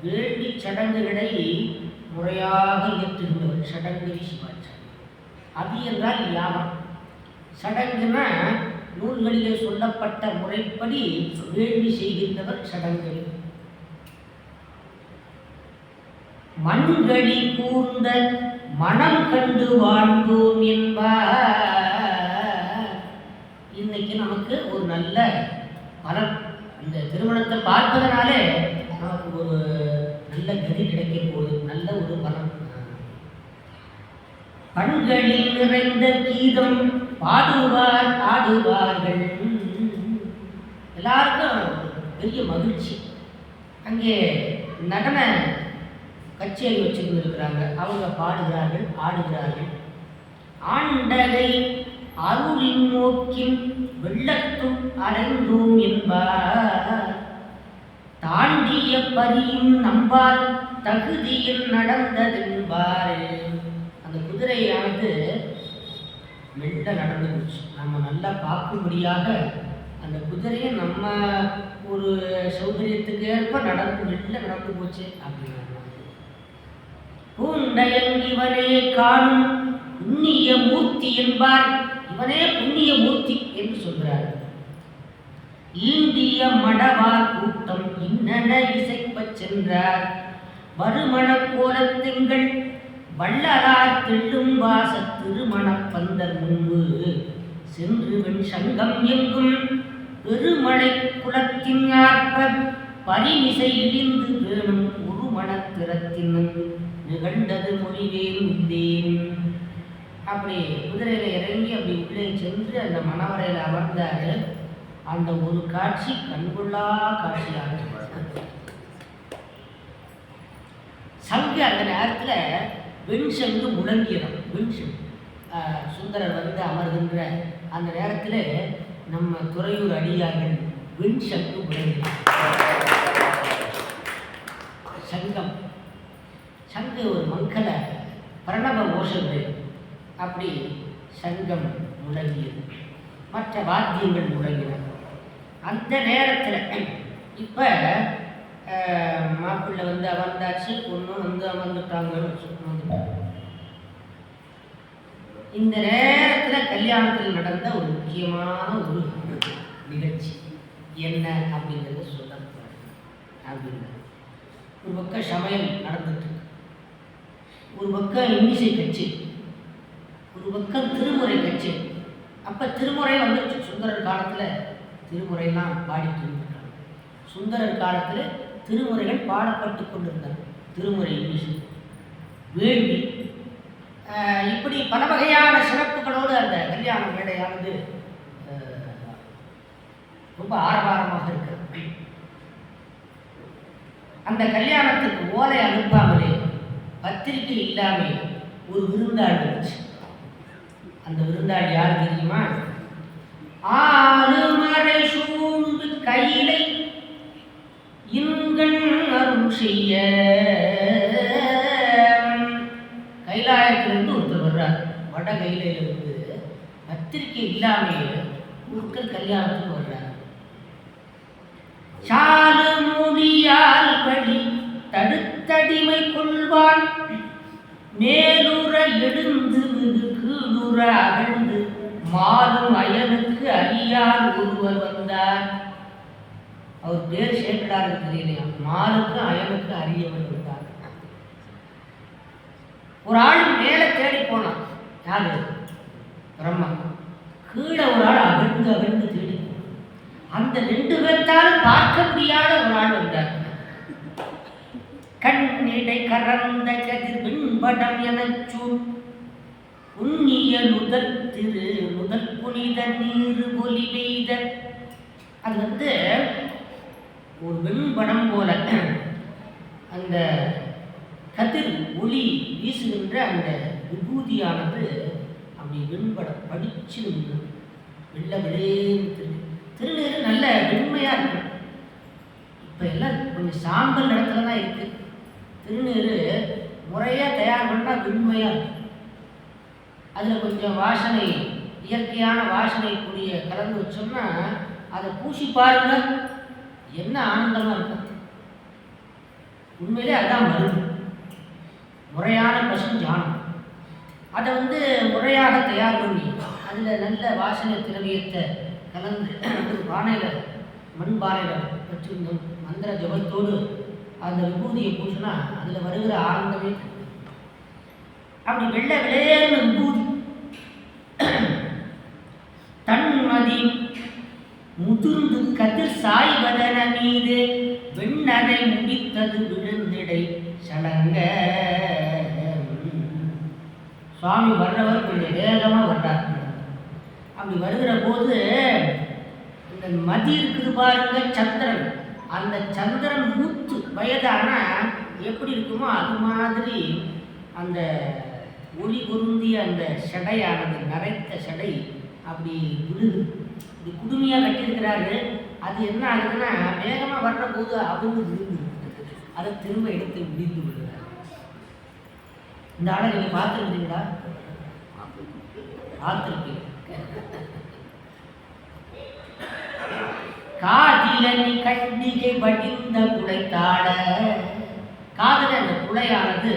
வேள்வி சடங்குகளை முறையாக இயற்றுகின்றவர் சடங்கவி சிவாச்சாரி. அது என்றால் யாகம். சடங்குனா நூல்களிலே சொல்லப்பட்ட முறைப்படி வேள்வி செய்கின்றவர் சடங்கவி. மண்களி கூர்ந்த மனம் கண்டு வாழ்ந்தோம் என்பார். இன்னைக்கு நமக்கு ஒரு நல்ல பலன், இந்த திருமணத்தை பார்ப்பதனாலே நமக்கு ஒரு நல்ல கதி கிடைக்க போகுது, நல்ல ஒரு பலன். பண்களில் நிறைந்த கீதம் பாடுவார் ஆடுவார்கள். எல்லாருக்கும் பெரிய மகிழ்ச்சி. அங்கே நடன கச்சேரி வச்சுருந்துருக்கிறாங்க, அவங்க பாடுகிறார்கள் ஆடுகிறார்கள். ஆண்டகை அருளின் நோக்கின் வெள்ளத்தும் அடைந்தோம் என்பார். தாண்டிய பரியும் நம்பால் தகுதியில் நடந்ததென்பார். அந்த குதிரையானது மெல்ல நடந்து போச்சு. நம்ம நல்லா பார்க்கும்படியாக அந்த குதிரையை நம்ம ஒரு சௌகரியத்துக்கு ஏற்ப மெல்ல நடந்து போச்சு அப்படின்னா, பூண்டையங்கிவனே காணும் புண்ணிய மூர்த்தி என்பார். இவனே புண்ணிய மூர்த்தி என்று சொல்கிறார். ஈண்டிய மடவார் கூட்டம் இன்னன இசைப்பச் சென்றார். வருமண கோலத்திங்கள் வள்ளலார் தெள்ளும் வாச திருமணப் பந்தர் முன்பு சென்று வெண் சங்கம் எங்கும் பெருமழை குலத்தின் ஆர்ப்ப பரிமிசை இழிந்து வேணும் ஒரு மணத்திறத்தின் நிகழ்ந்தது மொழிவேன் உந்தேன். அப்படி குதிரையில் இறங்கி அப்படி உள்ளே சென்று அந்த மணவரையில் அமர்ந்தார். அந்த ஒரு காட்சி கண்கொள்ளா காட்சியாக சங்கு அந்த நேரத்தில் வெண்சங்கு முழங்கிடும். வெண்சங்கு சுந்தரர் வந்து அமர்கின்ற அந்த நேரத்தில் நம்ம துறையூர் அடியார்கள் வெண்சங்கு முழங்கிடும். சங்கம் சங்கு ஒரு மங்கள பிரணவ ஓசை. அப்படி சங்கம் முழங்கியது, மற்ற வாத்தியங்கள் முழங்கின. அந்த நேரத்தில் இப்போ மாப்பிள்ளை வந்து அமர்ந்தாச்சு, பொண்ணு வந்து அமர்ந்துட்டாங்க. இந்த நேரத்தில் கல்யாணத்தில் நடந்த ஒரு முக்கியமான ஒரு நிகழ்ச்சி என்ன அப்படிங்கிறத சொல்ல அப்படிங்கிற ஒரு பக்கம் சமையல் நடந்துட்டு, ஒரு பக்கம் இன்னிசை கட்சி, ஒரு பக்கம் திருமுறை கட்சி. அப்போ திருமுறை வந்துடுச்சு. சுந்தரர் காலத்தில் திருமுறையெல்லாம் பாடிட்டு இருந்திருக்காங்க. சுந்தரர் காலத்தில் திருமுறைகள் பாடப்பட்டு கொண்டிருந்தாங்க. திருமுறை, இன்னிசை, வேள்வி, இப்படி பல வகையான சிறப்புகளோடு அந்த கல்யாண மேடையானது ரொம்ப ஆரவாரமாக இருக்கிறது. அந்த கல்யாணத்துக்கு ஓலை அனுப்பாமலே, பத்திரிகை இல்லாமல் ஒரு விருந்தாளி இருந்துச்சு. அந்த விருந்தாளி யார் தெரியுமா? ஆறுமறை சூழ்ந்து கையிலை இன்கண் அருள் செய்ய. கைலாயத்திலிருந்து ஒருத்தர் வர்றார். வட கையிலிருந்து பத்திரிகை இல்லாமல் ஒருத்தர் கல்யாணத்துக்கு வர்றார். சாலு மொழியால் படி தடுத்தடிமை கொள்வான், மேலுற எழுந்து கீழுற அகழ்ந்து மாலும் அயனுக்கு அறியார் ஒருவர் வந்தார். அவர் பேர் சேக்கடாரு தெரியலையா? மாலுக்கு அயனுக்கு அறியவர் வந்தார். ஒரு ஆள் மேலே தேடி போனான். யாரு? பிரம்மா. கீழே ஒரு ஆள் அகழ்ந்து அகழ்ந்து தேடி போனான். அந்த ரெண்டு பேர்த்தாலும் பார்க்க முடியாத ஒரு ஆள் வந்தார். கண்ணிடை கறந்த கதிர் விண்படம் எனச்சூ புண்ணிய நுதல் திரு முதல் புனித நீர் ஒலி பெய்த. அது வந்து ஒரு வெண்படம் போல அந்த கதிர் ஒளி வீசுகின்ற அந்த விபூதியானது அப்படி வெண்படம் படிச்சு வெள்ள விளையே திருநீர் நல்ல வெண்மையாக இருக்கும். இப்போ எல்லாம் கொஞ்சம் சாம்பல் இடத்துல தான் இருக்குது. திருநீர் முறையாக தயார் பண்ணால் வெண்மையாக இருக்கும். அதில் கொஞ்சம் வாசனை, இயற்கையான வாசனை கூடிய கலந்து வச்சோம்னா அதை பூசி பாருங்க, என்ன ஆனந்தமாக இருக்கும். உண்மையிலே அதான் மருந்து, முறையான பசுஞ்சாணம். அதை வந்து முறையாக தயார் பண்ணி அதில் நல்ல வாசனை திரவியத்தை கலந்து ஒரு பானையில், மண் பானையில் வச்சுருந்தோம். மந்திர ஜபத்தோடு அந்த விபூதியை பூசினா அதில் வருகிற ஆனந்தமே. அப்படி வெள்ளை விளையேறு விபூதி தன்மதி முதிர்ந்து கதிர் சாய்வதன மீது வெண்ணரை முடித்தது விழுந்திடை சடங்க. சுவாமி வர்றவர் கொஞ்சம் வேகமாக வர்றார். அப்படி வருகிற போது இந்த மதி இருக்குது பாருங்க, சந்திரன். அந்த சந்திரன் 100 வயதான எப்படி இருக்குமோ அது மாதிரி அந்த ஒளி பொருந்திய அந்த சடையானது, நரைத்த சடை அப்படி விழுது. இது குடுமையாக கட்டியிருக்கிறாரு. அது என்ன ஆகுதுன்னா வேகமாக வர்ற போது அவிழ்ந்து விழுந்து அதை திரும்ப எடுத்து விழுந்து விடுறாரு. இந்த ஆளை நீங்கள் பார்த்துருக்கீங்களா? பார்த்துருக்கீங்க. காதிலனி கண்டிகை வடிந்த குலைத்தாட. காதல அந்த குலையானது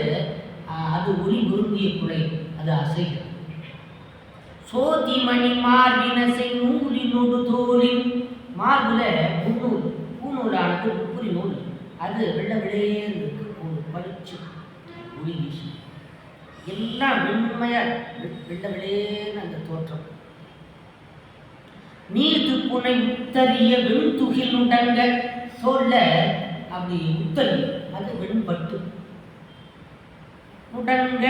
அது ஒளி பொருந்திய குலை, அது அசைகிறது. சோதிமணி மார்பினசை நூலினோடு தோலின். மார்புல முன்னூல், பூநூலானது முப்புரி நூல், அது வெள்ள விளையேன்னு இருக்கு. ஒரு பளிச்சு ஒளி வீசி எல்லாம் வெண்மையாக வெள்ள விளையேன்னு அந்த தோற்றம். நீது புனை உத்தரிய வெண்துகில் உடங்க. தோல்ல அப்படி உத்தரி, அது வெண்பட்டு உடங்க.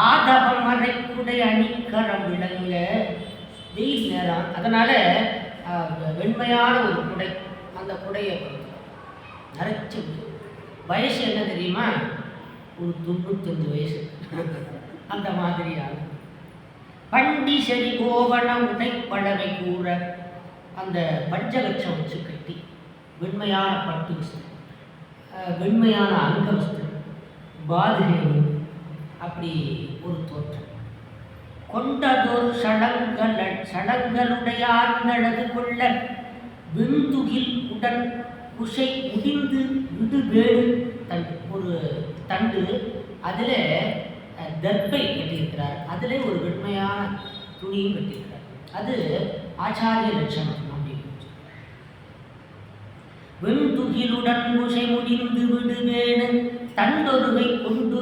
ஆதவம் மறைக்குடை அணிக்கரம் விளங்க, வெயில் நேரம், அதனால வெண்மையான ஒரு குடை, அந்த குடையை நரைச்சி. வயசு என்ன தெரியுமா? ஒரு 95 வயசு அந்த மாதிரியான. பண்டி சரி கோவண உடைப்படவை கூற, அந்த பஞ்சலட்சம் வச்சு கட்டி வெண்மையான பட்டு வஸ்திரம், வெண்மையான அங்க வஸ்திரம், பாதுகை, அப்படி ஒரு தோற்றம். கொண்டதொரு சடங்களுடையார்ந்தழகு கொள்ள விண்துகில் உடன் குஷை முடிந்து விடுவேடு தண்டு, ஒரு தண்டு, அதில் தர்பை கட்டியிருக்கிறார், அதில் ஒரு வெண்மையான துணியும் கட்டியிருக்கிறார். அது ஆச்சாரிய லட்சணம் அப்படின்னு. வெண்துகிலுடன் குஷை முடிந்து விடுவேடு தண்டொருகை கொண்டு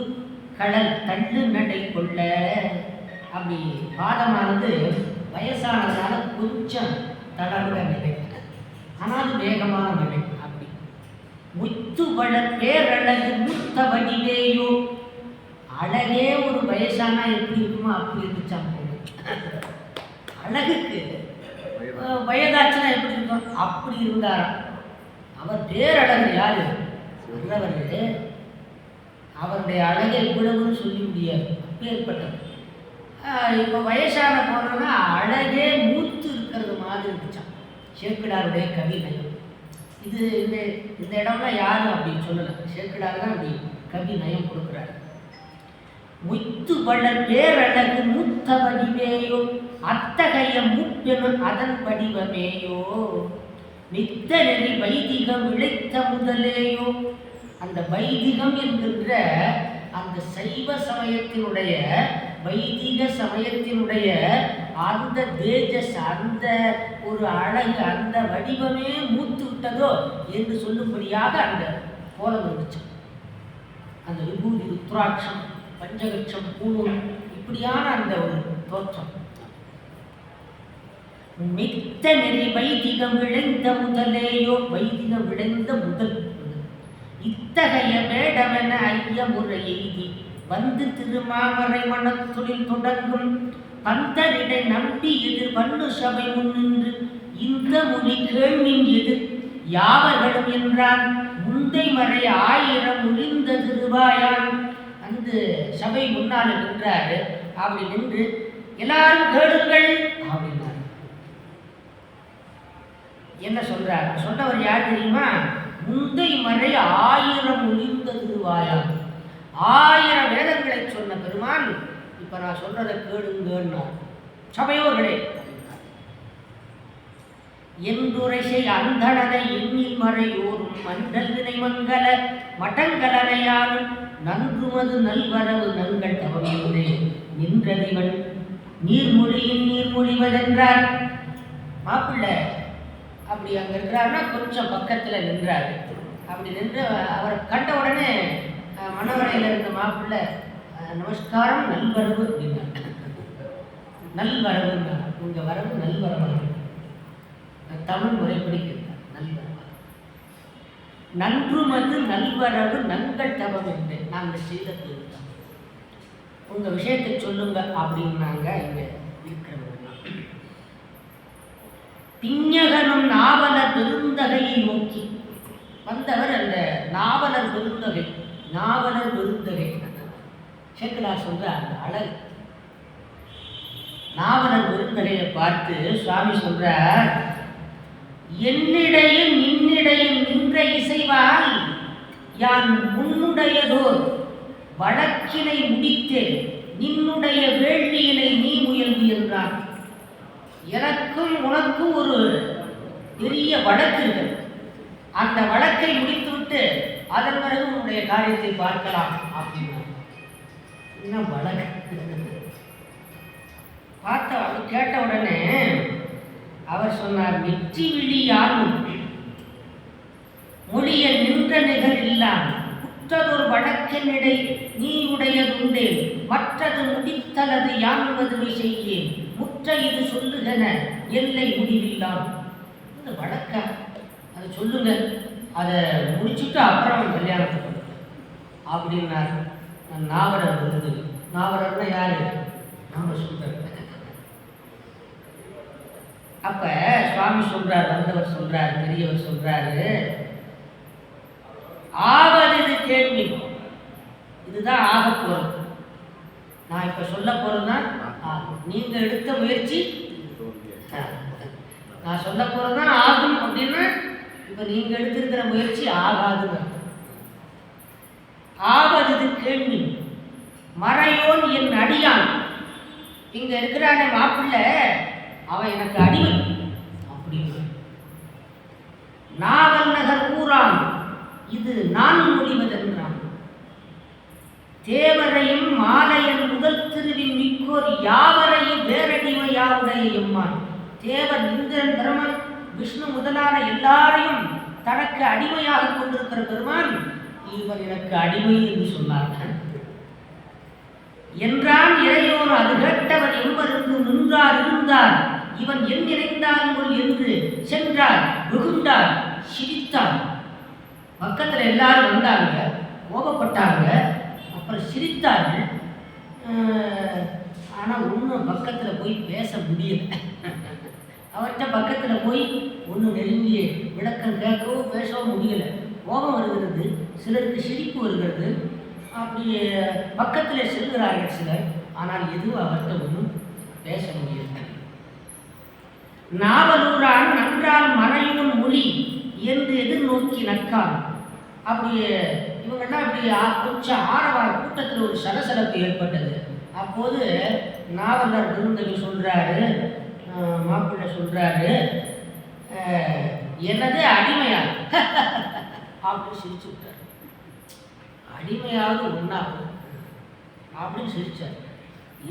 கடல் தண்டு நடை கொள்ள. அப்படி பாதமானது வயசானதுனால கொஞ்சம் தளர்ந்த நிலை, ஆனால் வேகமான நிலை. அப்படி முத்து வளர் பேரழகு முத்த வடிவேயோ, அழகே ஒரு வயசானா எப்படி இருக்குமோ அப்படி இருந்துச்சான். அழகுக்கு வயதாச்சுன்னா எப்படி இருக்கும் அப்படி இருந்தாராம். அவர் பேரழகு யாரு நல்லவர், அவருடைய அழகை இவ்வளவுன்னு சொல்லி முடியாது, அப்பேற்பட்டது. இப்போ வயசான போனோன்னா அழகே மூத்து இருக்கிறது மாதிரி இருந்துச்சான் சேக்கிடாருடைய கவிநயம். இது இந்த இடம்லாம் யாரும் அப்படின்னு சொல்லலை, சேக்கிடார் தான் அப்படி கவி நயம் கொடுக்குறாரு. முத்து வளர் பேரழகு மூத்த வடிவேயோ, அத்தகைய முப்பெனும் அதன் வடிவமேயோ, நித்த நெறி வைதிகம் இழைத்த முதலேயோ. அந்த வைதிகம் என்கின்ற அந்த சைவ சமயத்தினுடைய, வைதிக சமயத்தினுடைய அந்த தேஜஸ், அந்த ஒரு அழகு, அந்த வடிவமே மூத்து விட்டதோ என்று சொல்லும்படியாக அந்த கோலம் இருந்துச்சு. அந்த விபூதி, ருத்ராட்சம், பஞ்சகட்சம், பூணூல், இப்படியான அந்த ஒரு தோற்றம். மித்த நெறி வைதிகம் விளைந்த முதலேயோ, வைதிகம் விளைந்த முதல். இத்தகைய வேடமென ஐய முறை எய்தி வந்து திருமாமரை மனத்தொழில் தொடங்கும் பந்தரிடை நம்பி எதிர் பண்ணு சபை முன்னின்று இந்த மொழி கேள்வின் எதிர் யாவர்களும் என்றான் முந்தை மறை 1000 ஒளிந்த திருவாயான். அந்த சபை முன்னால் நின்றாரு. அப்படி நின்று எல்லாரும் கேளுங்கள் அப்படின்னாரு. என்ன சொல்றாரு? சொன்னவர் யார் தெரியுமா? முந்தை மறை 1000 ஒளிந்த திருவாயான், 1000 வேதங்களை சொன்ன பெருமான் இப்ப நான் சொல்றதை கேளுங்கன்னா சபையோர்களே என்றுரைசை அந்தணனை எண்ணில் மறையோரும் மண்டல் வினை மங்கள மடங்கலனையாலும் நன்றுமது நல்வரவு நங்கள் தவமின்றே நின்றதிவன் நீர்மொழியின் நீர்மொழிவதென்றார். மாப்பிள்ளை அப்படி அங்க இருக்கிறாருன்னா கொஞ்சம் பக்கத்துல நின்றாரு. அப்படி நின்று அவரை கண்ட உடனே மணவரையில் இருந்த மாப்பிள்ளை நமஸ்காரம் நல்வரவு அப்படின்னாரு. நல்வரவுன்னா உங்க வரவு நல்வரவு, தமிழ் முறைப்படி நல்வரவு. நன்றுமது நல்வரவு நங்கள் தவம் என்று நாங்கள் செய்த தீர்த்தம், உங்க விஷயத்தை சொல்லுங்க அப்படின்னாங்க. இங்க இருக்கிறவங்க திஞகனும் நாவலர் பெருந்தகையை நோக்கி வந்தவர். அந்த நாவலர் பெருந்தகை, நாவலர் பெருந்தகை சேக்கிழார் சொல்ற அந்த அழகு. நாவலர் பெருந்தகையை பார்த்து சுவாமி சொல்றார், என்னிடையும் நின்னிடையும் நின்ற இசைவால் யான் முன்னுடையதோர் வழக்கினை முடித்தேன், நின்னுடைய வேள்வியினை நீ முயல்வி என்றான். எனக்கும் உனக்கும் ஒரு பெரிய வழக்கு இருக்கிறது, அந்த வழக்கை முடித்துவிட்டு அதன் பிறகு உன்னுடைய காரியத்தை பார்க்கலாம் அப்படின்னா. என்ன வழக்கு பார்த்த கேட்ட உடனே அவர் சொன்னார், வெற்றி விழி யாரும் மொழிய நின்ற நிகர் இல்லாம் குற்றதொரு வழக்கினிடை நீ உடையதுண்டே மற்றது முடித்தலது யாங்குவதுமை செய்யேன் முற்ற இது சொல்லுகன எல்லை முடிவில்லாம். இந்த வழக்க அதை சொல்லுங்க, அதை முடிச்சுட்டு அப்புறம் கல்யாணத்துக்கு அப்படின்னார். நாவலர் விருந்து நாவலர்னா யாரு? நம்ம சுந்தரர். அப்ப சுவாமி சொல்றார், வந்தவர் சொல்றாரு, பெரியவர் சொல்றாரு, ஆவது இது கேள்வி, இதுதான் ஆக போறது. நான் இப்ப சொல்ல போறதுதான் நீங்க எடுத்த முயற்சி, நான் சொல்ல போறதுதான் ஆகும் அப்படின்னா இப்ப நீங்க எடுத்திருக்கிற முயற்சி ஆகாதுன்னு. ஆவது இது கேள்வி, மறையோன் என் அடியான். இங்க இருக்கிறானே மாப்பிள்ள, அவன் எனக்கு அடிமை அப்படின்னு. நாவல் நகர் ஊரான், இது நான் முடிவதென்றான். தேவரையும் மாலையன் முதல் திருவின் மிக்கோர் யாவரையும் வேறடிமை யாவுடைய எம்மான். தேவர், இந்திரன், பிரமன், விஷ்ணு முதலான எல்லாரையும் தனக்கு அடிமையாக கொண்டிருக்கிற பெருமான் இவர் எனக்கு அடிமை என்று சொன்னார் என்றான். இறையோன் அது கேட்டவர் எவ்வருந்து நின்றார் இருந்தார். இவன் என் நிறைந்தார்கள் என்று சென்றார், வெகுண்டார், சிரித்தார். பக்கத்தில் எல்லாரும் வந்தாங்க, கோபப்பட்டாங்க, அப்புறம் சிரித்தார்கள். ஆனால் ஒன்றும் பக்கத்தில் போய் பேச முடியல. அவர்கிட்ட பக்கத்தில் போய் ஒன்றும் நெருங்கிய விளக்கம் கேட்கவோ பேசவோ முடியலை. கோபம் வருகிறது, சிலருக்கு சிரிப்பு வருகிறது. அப்படி பக்கத்தில் செல்கிறார்கள் சிலர், ஆனால் எதுவும் அவர்கிட்ட ஒன்றும் பேச முடியல. நாவலூரான் நன்றால் மறையும் மொழி என்று எதிர்நோக்கி நக்கான். அப்படி இவங்கெல்லாம் அப்படி கொஞ்சம் ஆரவாய் கூட்டத்தில் ஒரு சலசலப்பு ஏற்பட்டது. அப்போது நாவலர் விருந்தவி சொல்றாரு, மாப்பிள்ளை சொல்றாரு, என்னது அடிமையா அப்படின்னு சிரிச்சு விட்டார். அடிமையாவது ஒன்றாகும் அப்படின்னு சிரிச்சார்.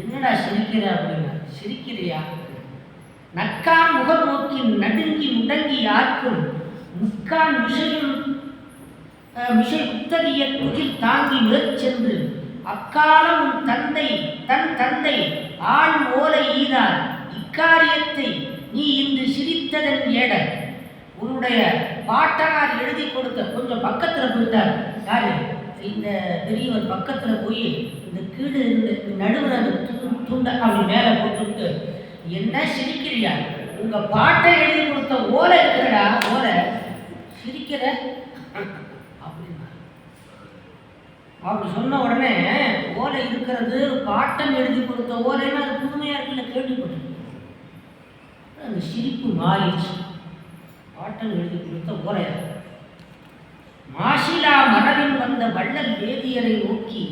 என்னடா சிரிக்கிற அப்படின்னா, சிரிக்கிறியா? நக்கான் முகம் நோக்கி நடுங்கி முடங்கி யாருக்கும் முக்கான் மிசை உத்தரிய துகில் தாங்கி மேற்சென்று அக்காலம் உன் தந்தை தன் தந்தை ஆள் ஓலை ஈதார். இக்காரியத்தை நீ இன்று சிரித்ததன் ஏட உன்னுடைய பாட்டனார் எழுதி கொடுத்த. கொஞ்சம் பக்கத்தில் போயிட்டார். யாரு? இந்த பெரியவர் பக்கத்தில் போய் இந்த கீழே இருந்து நடுவில் அந்த துண்டை அப்படி மேலே போட்டுவிட்டு, என்ன சிரிக்கிறியா? உங்க பாட்டை எழுதி கொடுத்த ஓலை இருக்கிறடா, ஓலை சிரிக்கிற அப்படின்னா. அப்படி சொன்ன உடனே ஓலை இருக்கிறது, பாட்டம் எழுதி கொடுத்த ஓலைன்னா அது புதுமையா இருக்குல்ல, கேள்விப்பட்டு அந்த சிரிப்பு மாறிடுச்சு. பாட்டம் எழுதி கொடுத்த ஓலையா? மாசிலா மரபில் வந்த வள்ளல் வேதியரை நோக்கி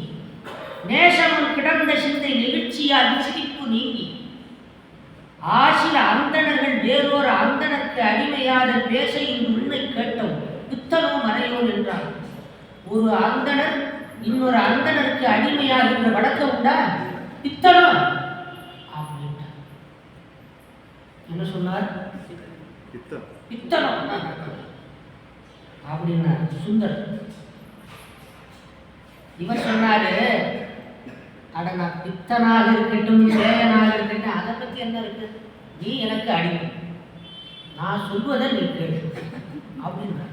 நேசமும் கிடந்த சிந்தை நெகிழ்ச்சியால் சிரிப்பு நீங்கி ஆசில அந்தணர்கள் வேறொரு அந்தனருக்கு அடிமையாத பேச இந்த உண்மை கேட்டோம். பித்தனோ மறையோன் என்றார். ஒரு அந்தணர் இன்னொரு அந்தனருக்கு அடிமையாகின்ற வழக்கம் உண்டா? பித்தனோ அப்படின்ட்டார். என்ன சொன்னார்? பித்தனோ அப்படின்னா சுந்தர். இவர் சொன்னாரு, அட நான் பித்தனாக இருக்கட்டும் சேயனாக இருக்கட்டும் அதை பற்றி என்ன இருக்கு, நீ எனக்கு அடிமை, நான் சொல்வதை நீ கேளு அப்படின்னா.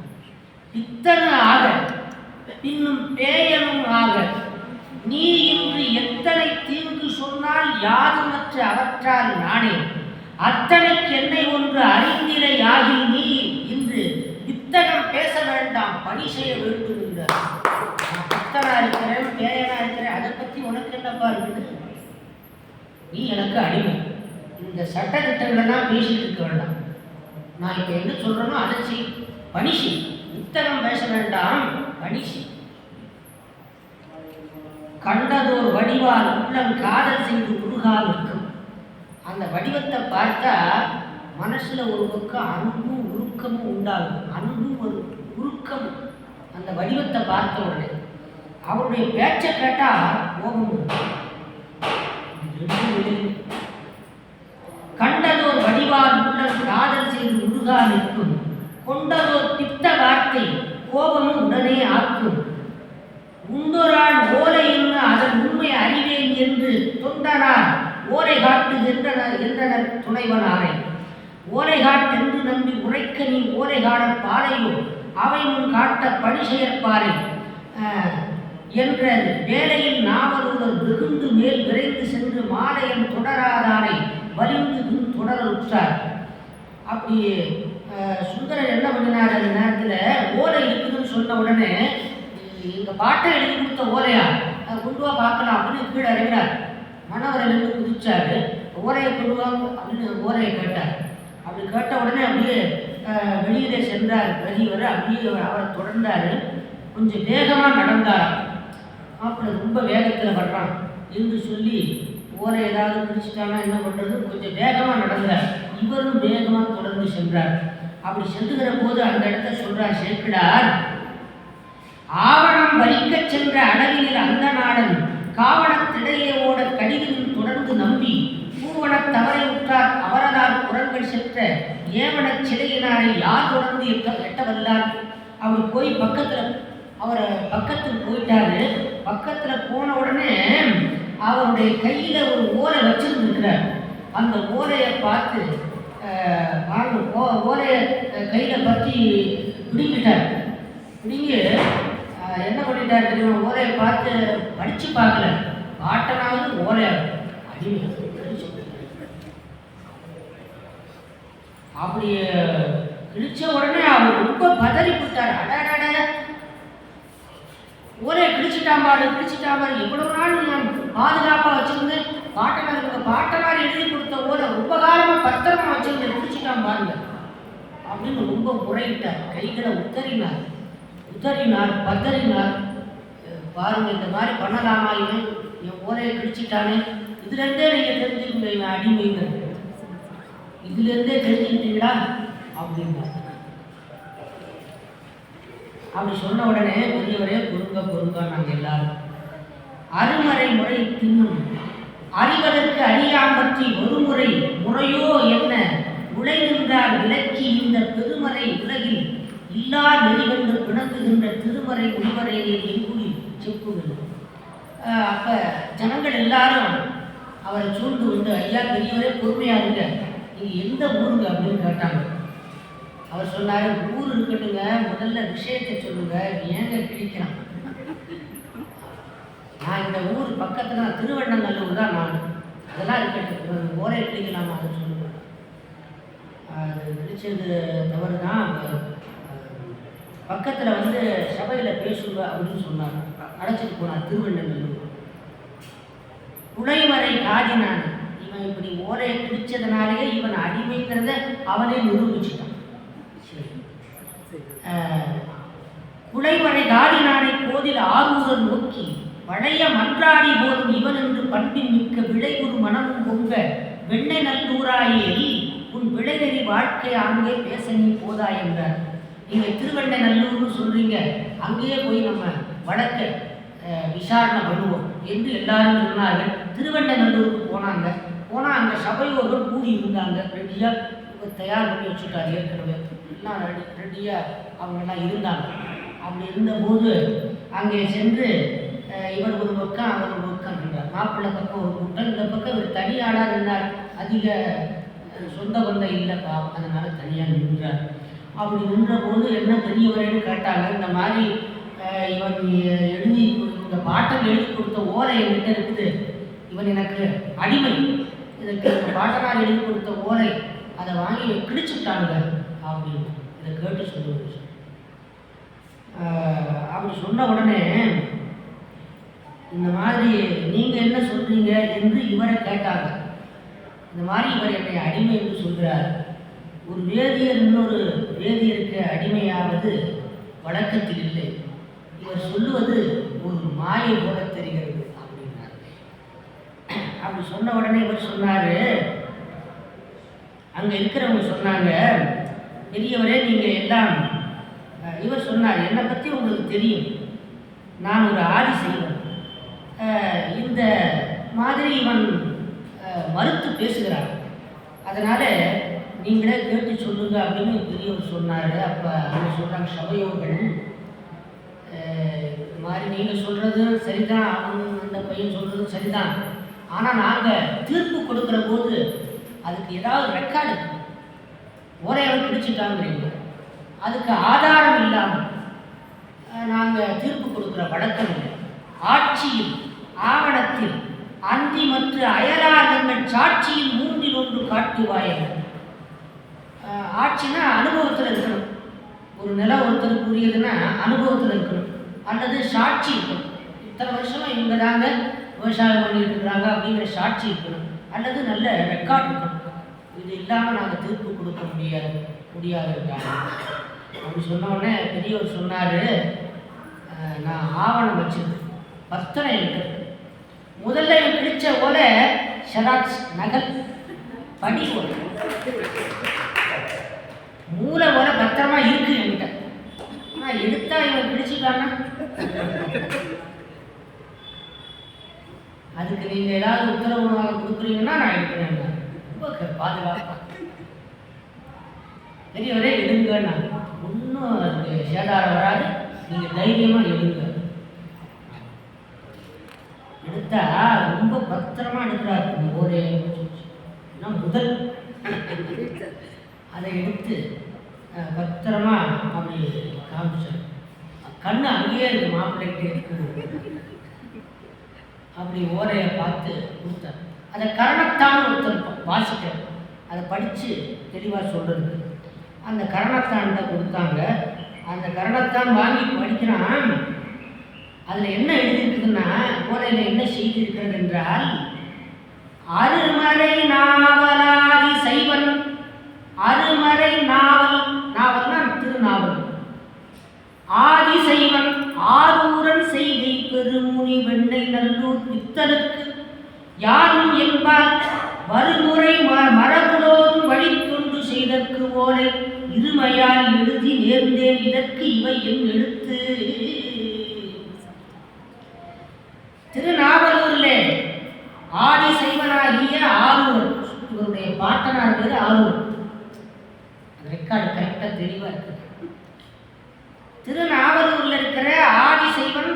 பித்தன ஆக பின்னும் பேயனும் ஆக நீ இன்று எத்தனை தீங்கு சொன்னால் யாதுமற்ற அவற்றால் நானே அத்தனைக்கு என்னை ஒன்று அறிந்திலை ஆகில் நீ இன்று பித்தனம் பேச வேண்டாம், பணி செய்ய வேண்டும் என்றார். பித்தனா இருக்கிறேன், பேயனா இருக்கிறேன், அதை பற்றி உனக்கு என்னப்பா இருக்குது? நீ எனக்கு அடிமை. இந்த சட்ட திட்டங்களெல்லாம் பேசிட்டு இருக்க வேண்டாம். நான் இப்போ என்ன சொல்றேனோ அதை செய், பணி செய். புத்தகம் பேச வேண்டாம், பணி செய். கண்டதோர் வடிவால் உள்ளம் காதல் செய்து உருகால் இருக்கும். அந்த வடிவத்தை பார்த்தா மனசுல ஒரு பக்கம் அன்பும் உருக்கமும் உண்டாகும். அன்பும் ஒரு உருக்கமும் அந்த வடிவத்தை பார்த்த உடனே. அவருடைய பேச்சை கேட்டா கோபம். கண்டதோர் வடிவால் உள்ளம் காதல் செய்து உருகால் இருக்கும். கொண்டதோர் பித்த வார்த்தை கோபமும் உடனே ஆக்கும். முந்தொராள் ஓலை என்ன அதன் உண்மை அறிவேன் என்று தொண்டனார் ஓலை காட்டுகின்றனர் துணைவனாரை. ஓலை காட்டென்று நம்பி உரைக்க நீ ஓலை காட பாறையோ அவை முன் காட்ட பணி செயற்பாரை. என்ற வேலையில் நாவலூர் வெகுண்டு மேல் விரைந்து சென்று மாலையன் தொடராதாரை வலிந்து தொடர உற்றார். அப்படி சுந்தரர் என்ன பண்ணினார், அந்த நேரத்தில் ஓலை இருக்குதுன்னு சொன்ன உடனே எங்கள் பாட்டை எழுதி கொடுத்த ஓலையா கொண்டு வா பார்க்கலாம் அப்படின்னு கீழே இறங்கினார். மணவரையிலிருந்து குதிச்சாரு. ஓலையை கொண்டு வாங்க அப்படின்னு ஓலையை கேட்டார். அப்படி கேட்ட உடனே அப்படியே வெளியிலே சென்றார் பெரியவர். அப்படியே அவரை தொடர்ந்தார். கொஞ்சம் வேகமாக நடந்தார். அப்படி ரொம்ப வேகத்தில் வர்றான் என்று சொல்லி ஓலை ஏதாவது பிடிச்சிட்டானா என்ன பண்ணுறது, கொஞ்சம் வேகமாக நடந்தார். இவரும் வேகமாக தொடர்ந்து சென்றார். அப்படி சென்றுகிற போது அந்த இடத்த சொல்றார் சேக்கிழார், ஆவணம் வலிக்க சென்ற அளவில் அந்த நாடன் காவணத்திடையே ஓட கடிதம் தொடர்ந்து நம்பி பூவன தவறை உற்றார் அவரதால் குரல்கள் சென்ற ஏவன சிலையினாரை யார் தொடர்ந்து எட்டவல்லார். அவர் போய் அவரை பக்கத்தில் போயிட்டாரு. பக்கத்தில் போன உடனே அவருடைய கையில் ஒரு ஓலை வச்சிருந்துருக்கிறார். அந்த ஓலையை பார்த்து ஓலையை கையில் பற்றி பிடிங்கிட்டார். பிடிங்கி என்ன பண்ணிட்டார் தெரியுமா, ஓலையை பார்த்து படித்து பார்க்கல, பாட்டனாவது ஓலையா அடிமை அப்படி கிழிச்ச உடனே அவர் ரொம்ப பதறி போட்டார். அடாட ஓலையை கிழிச்சிட்டாம்பாடு எவ்வளவு நாள் நான் பாதுகாப்பாக வச்சிருந்தேன், பாட்டனார் எழுதி கொடுத்த ஓலை ரொம்ப காலமாக பத்திரமா வச்சிருந்தேன், கிழிச்சிட்டான் பாருங்க அப்படின்னு ரொம்ப முறையிட்டார். கைகளை உத்தறினார், பதறினார். பாருங்க இந்த மாதிரி பண்ணலாமா, இவன் என் ஓலையை கிழிச்சிட்டானே, இதுலேருந்தே நீங்கள் தெரிஞ்சுக்கீங்க இவன் அடிமைங்க, இதுலேருந்தே தெரிஞ்சுக்கிட்டீங்களா அப்படின்னா. அப்படி சொன்ன உடனே பெரியவரே பொறுங்க நாங்கள் எல்லாரும் அருமறை முறை தின்னும் அறிவதற்கு அறியான் பற்றி ஒரு முறையோ என்ன உலை நின்றார் விளக்கி இந்த பெருமறை உலகில் இல்லா நெறிவென்று பிணக்குகின்ற திருமறை உள்வரையை எங்குடி செப்புகள். அப்போ ஜனங்கள் எல்லாரும் அவரை சூழ்ந்து வந்து, ஐயா பெரியவரே பொறுமையாக இருங்க, நீங்கள் எந்த ஊருங்க அப்படின்னு கேட்டாங்க. அவர் சொன்னார், ஊர் இருக்கட்டுங்க, முதல்ல விஷயத்தை சொல்லுங்க, ஏங்க கிழிக்கிறான், நான் இந்த ஊர் பக்கத்தில் திருவண்ணநல்லூர் தான், நான் அதெல்லாம் இருக்கட்டும், ஓரை கிழிக்கலாமா அதை சொல்லுவேன். அது கிழிச்சது தவறு தான், பக்கத்தில் வந்து சபையில் பேசுங்க அப்படின்னு சொன்னார். அழைச்சிட்டு போனார் திருவண்ணநல்லூர். குலைவரை காதினான், இவன் இப்படி ஓலையை கிழிச்சதுனாலேயே இவன் அடிமைங்கிறத அவனே நிரூபிச்சுட்டான். குலைவரை காதினானை கோதில் ஆரூரர் நோக்கி பழைய மன்றாடி போதும் இவன் என்று பண்பின் மிக்க விளைவுறு மனமும் பொங்க வெண்ணை நல்லூராயேறி உன் விளைநெறி வாழ்க்கை அங்கே பேச நீ போதாய் என்றார். நீங்கள் திருவண்ணநல்லூர்னு சொல்கிறீங்க, அங்கேயே போய் நம்ம வழக்க விசாரணை பண்ணுவோம் என்று எல்லாரும் சொன்னார்கள். திருவண்ணநல்லூருக்கு போனால் அங்கே சபையோர்கள் கூடி இருந்தாங்க. ரெடியாக தயார் பண்ணி வச்சுட்டார், ஏற்கனவே எல்லாம் ரெடியாக அவங்கெல்லாம் இருந்தாங்க. அப்படி இருந்தபோது அங்கே சென்று இவர் ஒரு பக்கம் அவர் ஒரு பக்கம் இருந்தார். மாப்பிள்ளை பக்கம் ஒரு கூட்டம், இந்த பக்கம் இவர் தனியாளாக இருந்தார். அதிக சொந்த பந்தம் இல்லைப்பா, அதனால் தனியாக நின்றார். அப்படி நின்றபோது என்ன பெரியவரேன்னு கேட்டாங்க. இந்த மாதிரி இவன் எழுதி இந்த பாட்டன் எழுதி கொடுத்த ஓலை என்கிட்ட இருக்குது, இவன் எனக்கு அடிமை, இதுக்கு இந்த பாட்டனார் எழுதி கொடுத்த ஓலை அதை வாங்கி கிழிச்சுட்டாங்க அப்படின்னு இதை கேட்டு சொல்லுவது. அப்படி சொன்ன உடனே இந்த மாதிரி நீங்கள் என்ன சொல்கிறீங்க என்று இவரை கேட்டாங்க. இந்த மாதிரி இவர் என்னை அடிமை என்று சொல்கிறார். ஒரு வேதியர் இன்னொரு வேதியருக்கு அடிமையாவது வழக்கத்தில் இல்லை, இவர் சொல்லுவது ஒரு மாயை போல தெரிகிறது அப்படின்னார். அப்படி சொன்ன உடனே இவர் சொன்னார், அங்கே இருக்கிறவங்க சொன்னாங்க, பெரியவரே நீங்கள் எல்லாம், இவர் சொன்னார், என்னை பற்றி உங்களுக்கு தெரியும், நான் ஒரு ஆதி செய்வன், இந்த மாதிரி இவன் மறுத்து பேசுகிறான், அதனால் நீங்களே கேட்டு சொல்லுங்க அப்படின்னு பெரியவர் சொன்னார். அப்போ அவங்க சொல்கிறாங்க, சபையோர்கள் இந்த மாதிரி நீங்கள் சொல்கிறதும் சரிதான், அந்த பையன் சொல்கிறதும் சரிதான், ஆனால் நாங்கள் தீர்ப்பு கொடுக்குற போது அதுக்கு ஏதாவது ரெக்கார்டு, ஓரையாவது பிடிச்சிட்டாங்கிறீங்க, அதுக்கு ஆதாரம் இல்லாமல் நாங்கள் தீர்ப்பு கொடுக்குற வழக்கம் இல்லை, ஆட்சியில் ஆவணத்தில் அந்தி மற்ற அயலாளர்கள் சாட்சியில் 3 காட்டுவாயர்கள். ஆட்சினா அனுபவத்தில் இருக்கணும். ஒரு நிலம் ஒருத்தருக்கு உரியதுன்னா அனுபவத்தில் இருக்கணும், அல்லது சாட்சி இருக்கணும். இத்தனை வருஷமாக இவங்க தாங்க விவசாயம் பண்ணிட்டு இருக்கிறாங்க அப்படிங்கிற சாட்சி இருக்கணும், அல்லது நல்ல ரெக்கார்ட் இருக்கணும். இது இல்லாமல் நாங்கள் தீர்ப்பு கொடுக்க முடியாது இருக்காங்க அப்படி சொன்னோடனே பெரியவர் சொன்னார், நான் ஆவணம் வச்சிருக்கேன், பத்திரம் இருக்கிறது. முதல்ல பிடிச்ச போல ஷெராக்ஸ் நகல் படி போல மூளை போல பத்திரமா இருக்கு என்கிட்ட. ஆனால் எடுத்தா இவன் பிடிச்சிட்டான்னா அதுக்கு நீங்கள் ஏதாவது உத்தரவு கொடுக்குறீங்கன்னா நான் எடுக்கிறேன். ரொம்ப பாதுகாப்பா பெரியவரே எடுங்க, ஒன்றும் அதுக்கு சேதாரம் வராது, நீங்கள் தைரியமாக எடுங்க. எடுத்தா ரொம்ப பத்திரமா எடுக்கிறார். ஒரு முதல் அதை எடுத்து பத்திரமா அப்படி காமிச்சார். கண்ணு அங்கேயே இருக்கு மாப்பிள்ளைக்கு. அப்படி ஓரையை பார்த்து கொடுத்தார். அதை கரணத்தான் ஒருத்தர் வாசிக்கிறார், அதை படித்து தெளிவாக சொல்கிறது. அந்த கரணத்தான்கிட்ட கொடுத்தாங்க. அந்த கரணத்தான் வாங்கி படிக்கிறான். அதில் என்ன எழுதியிருக்குதுன்னா, ஓரையில் என்ன செய்திருக்கிறது என்றால், அருமறை நாவலாதி சைவன், அருமறை நாவல், நாவல்னா திருநாவல், ஆதி சைவன் ஆரூரன் செய்கை பெருமுனி வெண்ணை நல்லூர் பித்தனுக்கு யாரும் என்பார் வருமுறை மரபுலோரும் வழித்தொண்டு செய்தற்கு ஓலை இருமையால் எழுதி நேர்ந்தேன் இதற்கு இவை என் எழுத்து. திருநாவலூரிலே ஆதி சைவனாகிய ஆரூரன், இவருடைய பாட்டனார் பேரு ஆரூரன். ரெக்கார்டு கரெக்டாக தெளிவாக இருக்கு. திருநாவலூரில் இருக்கிற ஆதி சைவன்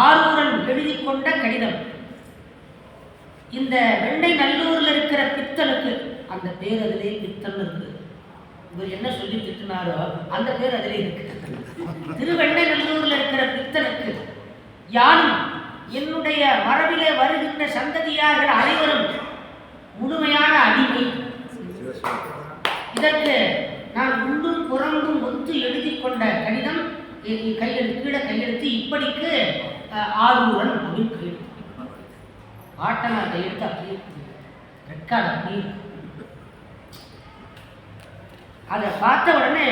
ஆரூரன் எழுதி கொண்ட கடிதம் இந்த வெண்ணை நல்லூரில் இருக்கிற பித்தனுக்கு, அந்த பேர் அதிலே பித்தன் இருக்கு. இவர் என்ன சொல்லி திட்டினாரோ அந்த பேர் அதிலே இருக்கு. திருவெண்ணை நல்லூரில் இருக்கிற பித்தனுக்கு யாரும் என்னுடைய மரபிலே வருகின்ற சந்ததியார்கள் அனைவரும் முழுமையான அடிமை. இதற்கு நான் உண்டும் புறம்பும் ஒத்து எழுதி கொண்ட கடிதம் கையெழுத்து, கீழே கையெழுத்து, இப்படிக்கு ஆரூரன் அப்படின்னு கையெழுத்து. பாட்டனார் கையெழுத்து அப்படியே ரெக்கார்டு அப்படியே. அதை பார்த்த உடனே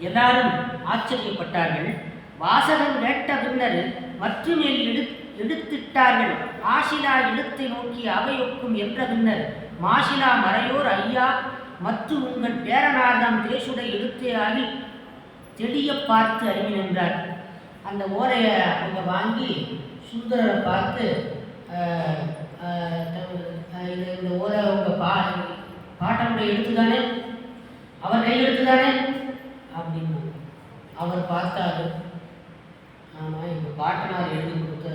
எல்லாரும் ஆச்சரியப்பட்டார்கள். வாசகன் கேட்ட பின்னர் மற்றுமேல் எடுத்திட்டார்கள். ஆசிலா எழுத்தை நோக்கி அவையொக்கும் என்ற பின்னர் மாசிலா மறையோர் ஐயா மற்றும் உங்கள் பேரனார்தாம் தேசுடைய எழுத்தே ஆகி தெளிய பார்த்து அறிவின் என்றார். அந்த ஓரையை அவங்க வாங்கி சுந்தரரை பார்த்து, இந்த ஓரை உங்கள் பாட்டனுடைய எழுத்து தானே, அவர் கையெழுத்து தானே அப்படின்னு அவர் பார்த்தாரு. ஆமாம், எங்கள் பாட்டனார் எழுதி கொடுத்த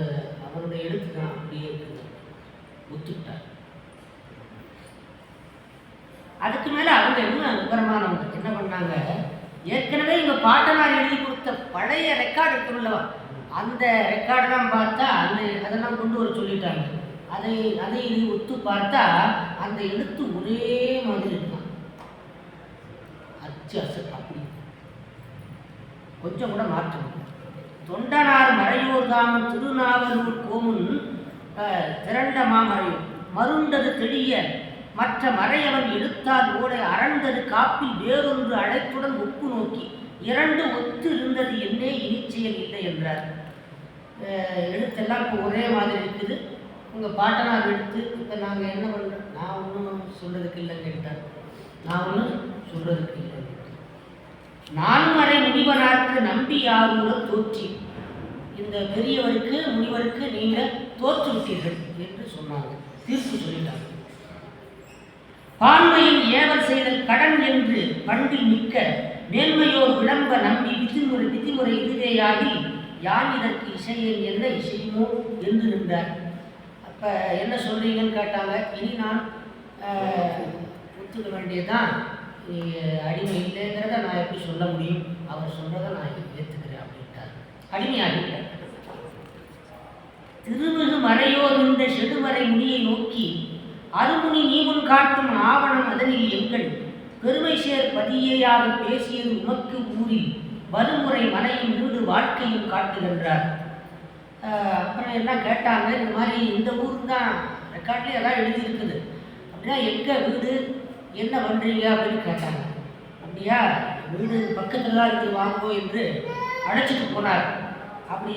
அவருடைய எழுத்து தான் அப்படியே இருக்குது, ஒத்துக்கிட்டார். அதுக்கு மேலே அவங்க இன்னும் விவரமானவங்க என்ன பண்ணாங்க, ஏற்கனவே எங்கள் பாட்டனார் எழுதி கொடுத்த பழைய ரெக்கார்டு இருக்குல்லவா, அந்த ரெக்கார்டெல்லாம் பார்த்தா அதெல்லாம் கொண்டு வர சொல்லிட்டாங்க. அதை இது ஒத்து பார்த்தா அந்த எழுத்து ஒரே மாதிரி இருக்கான், அச்சு அசு அப்படி கொஞ்சம் கூட மாற்றம். தொண்டனார் மறையோர் தாமன் திருநாவலூர் கோமுன் திரண்ட மாமறையும் மருண்டது தெளிய மற்ற மறையவன் எழுத்தால் ஓடை அரண்டது காப்பில் வேறொன்று அழைத்துடன் ஒப்பு நோக்கி 2 ஒத்து இருந்தது என்னே இனிச்செயல் இல்லை என்றார். எழுத்தெல்லாம் இப்போ ஒரே மாதிரி இருக்குது. உங்கள் பாட்டனார் எடுத்து இப்போ நாங்கள் என்ன பண்ணுறோம், நான் ஒன்றும் சொல்கிறதுக்கு இல்லைன்னு கேட்டார். நான் ஒன்றும் சொல்கிறதுக்கு இல்லை. நான்மறை முனிவனாருக்கு நம்பி யாரூர தோற்றி, இந்த பெரியவருக்கு முனிவருக்கு நீங்கள் தோற்று விட்டீர்கள் என்று சொன்னாங்க, தீர்ப்பு சொல்லிட்டாங்க. பான்மையில் ஏவல் செய்தல் கடன் என்று பண்டில் மிக்க மேன்மையோர் விளம்ப நம்பி விதிமுறை இதுவேயாகி யான் இதற்கு இசையேன் என்ன இசையுமோ என்று நின்றார். அப்போ என்ன சொல்றீங்கன்னு கேட்டாங்க. இனி நான் ஒத்துக்க வேண்டியதுதான், அடிமை இல்லைங்கிறத நான் எப்படி சொல்ல முடியும், அவர் சொல்றதை நான் ஏற்றுக்கிறேன் அப்படின்ட்டார். அடிமையாகிவிட்டார். திருமிகு மறையோர் இந்த செடுமறை முடியை நோக்கி அருமுனி நீமுன் காட்டும் ஆவணம் அதனில் எங்கள் பெருமை சேர் பதியேயாக பேசியது உமக்கு ஊரில் வறுமுறை மனையும் வீடு வாழ்க்கையும் காட்டுகின்றார். அப்புறம் எல்லாம் கேட்டாங்க, இந்த மாதிரி இந்த ஊருக்கு தான் ரெக்கார்ட்லேயே எல்லாம் எழுதியிருக்குது அப்படின்னா எங்கே வீடு என்ன பண்ணுறீங்க அப்படின்னு கேட்டாங்க. அப்படியா, வீடு பக்கத்தில் தான் இருக்குது வாங்கோ என்று அழைச்சிட்டு போனார். அப்படி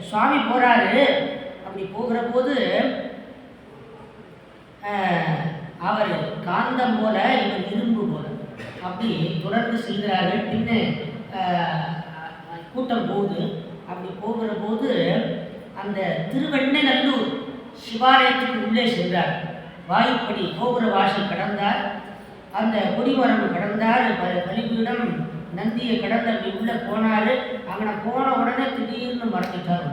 சுவாமி போகிறாரு. அப்படி போகிற போது அவர் காந்தம் போல இவர் இரும்பு போல அப்படி தொடர்ந்து செல்கிறார்கள். பின்ன கூட்டம் போகுது. அப்படி போகிற போது அந்த திருவெண்ணநல்லூர் சிவாலயத்துக்கு உள்ளே சென்றார். வாயுப்படி போகிற வாசல் கடந்தார். அந்த கொடிமரம் கடந்தார். பலிபீடம் நந்தியை கடந்து அப்படி உள்ளே போனார். அங்கே போன உடனே திடீர்னு மறந்துட்டார்.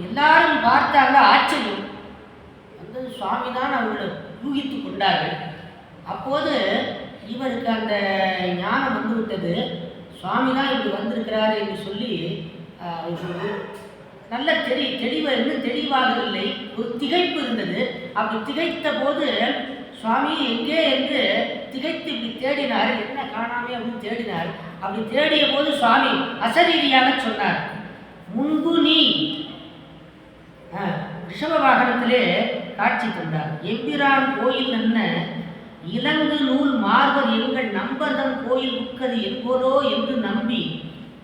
எல்லாரும் பார்த்தாங்க. ஆச்சரியம் வந்தது. சுவாமி தான் அவர்களை யூகித்து கொண்டார்கள். அப்போது இவருக்கு அந்த ஞானம் வந்துவிட்டது. சுவாமி தான் இங்கு வந்திருக்கிறாரு என்று சொல்லி நல்ல தெளிவாக இன்னும் தெளிவாகவில்லை. ஒரு திகைப்பு இருந்தது. அப்படி திகைத்த போது சுவாமி எங்கே என்று திகைத்து இப்படி தேடினார். என்ன காணாமே அப்படின்னு தேடினார். அப்படி தேடிய போது சுவாமி அசரீரியாக சொன்னார், முன்பு நீ ரிஷப வாகனத்திலே காட்சி தந்தார். எம்பிரான் கோயில் என்ன இலங்கு நூல் மார்பர் எங்கள் நம்பர்தம் கோயில் உட்கது என்போரோ என்று நம்பி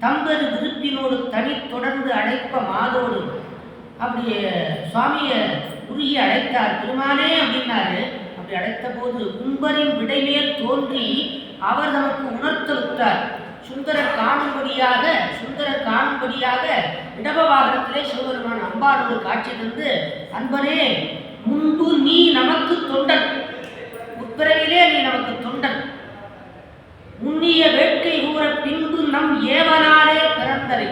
தம்பரு விருப்பினோடு தனி தொடர்ந்து அழைப்ப மாதோடு அப்படி சுவாமியை உருகி அழைத்தார். பெருமானே அப்படின்னாரு. அப்படி அழைத்த போது கும்பரின் விடைமேல் தோன்றி அவர் நமக்கு உணர்த்தலுற்றார். சுந்தரர் காணும்படியாக இடப வாகனத்திலே சிவபெருமான் அம்பானோடு காட்சி தந்து, அன்பனே முன்பு நீ நமக்கு தொண்டன், உட்பிறவிலே நீ நமக்கு தொண்டன், முன்னிய வேட்கை கூற பின்பு நம் ஏவனாலே பிறந்தரை,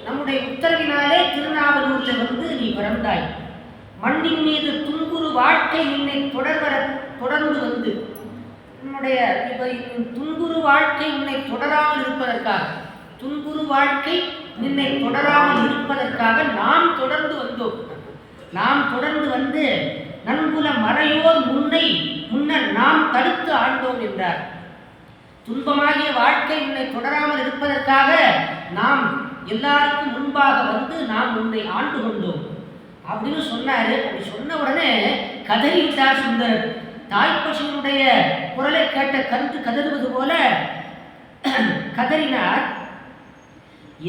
நம்முடைய உத்தரவினாலே திருநாவலூரில் வந்து நீ பிறந்தாய். மண்ணின் மீது துன்புறு வாழ்க்கை நின்னை தொடர்ந்து வந்து நம்முடைய துன்புறு வாழ்க்கை உன்னை தொடராமல் இருப்பதற்காக, துன்புறு வாழ்க்கை நின்னை தொடராமல் இருப்பதற்காக நாம் தொடர்ந்து வந்தோம். நாம் தொடர்ந்து வந்து நன்குல மறையோர் முன்னர் நாம் தடுத்து ஆண்டோம் என்றார். துன்பமாகிய வாழ்க்கை உன்னை தொடராமல் இருப்பதற்காக நாம் எல்லாருக்கும் முன்பாக வந்து நாம் உன்னை ஆண்டு கொண்டோம் அப்படின்னு சொன்னாரு. அப்படி சொன்ன உடனே கதறிவிட்டார் சுந்தரர். தாய்ப்பசுவனுடைய குரலை கேட்ட கன்று கதறுவது போல கதறினார்.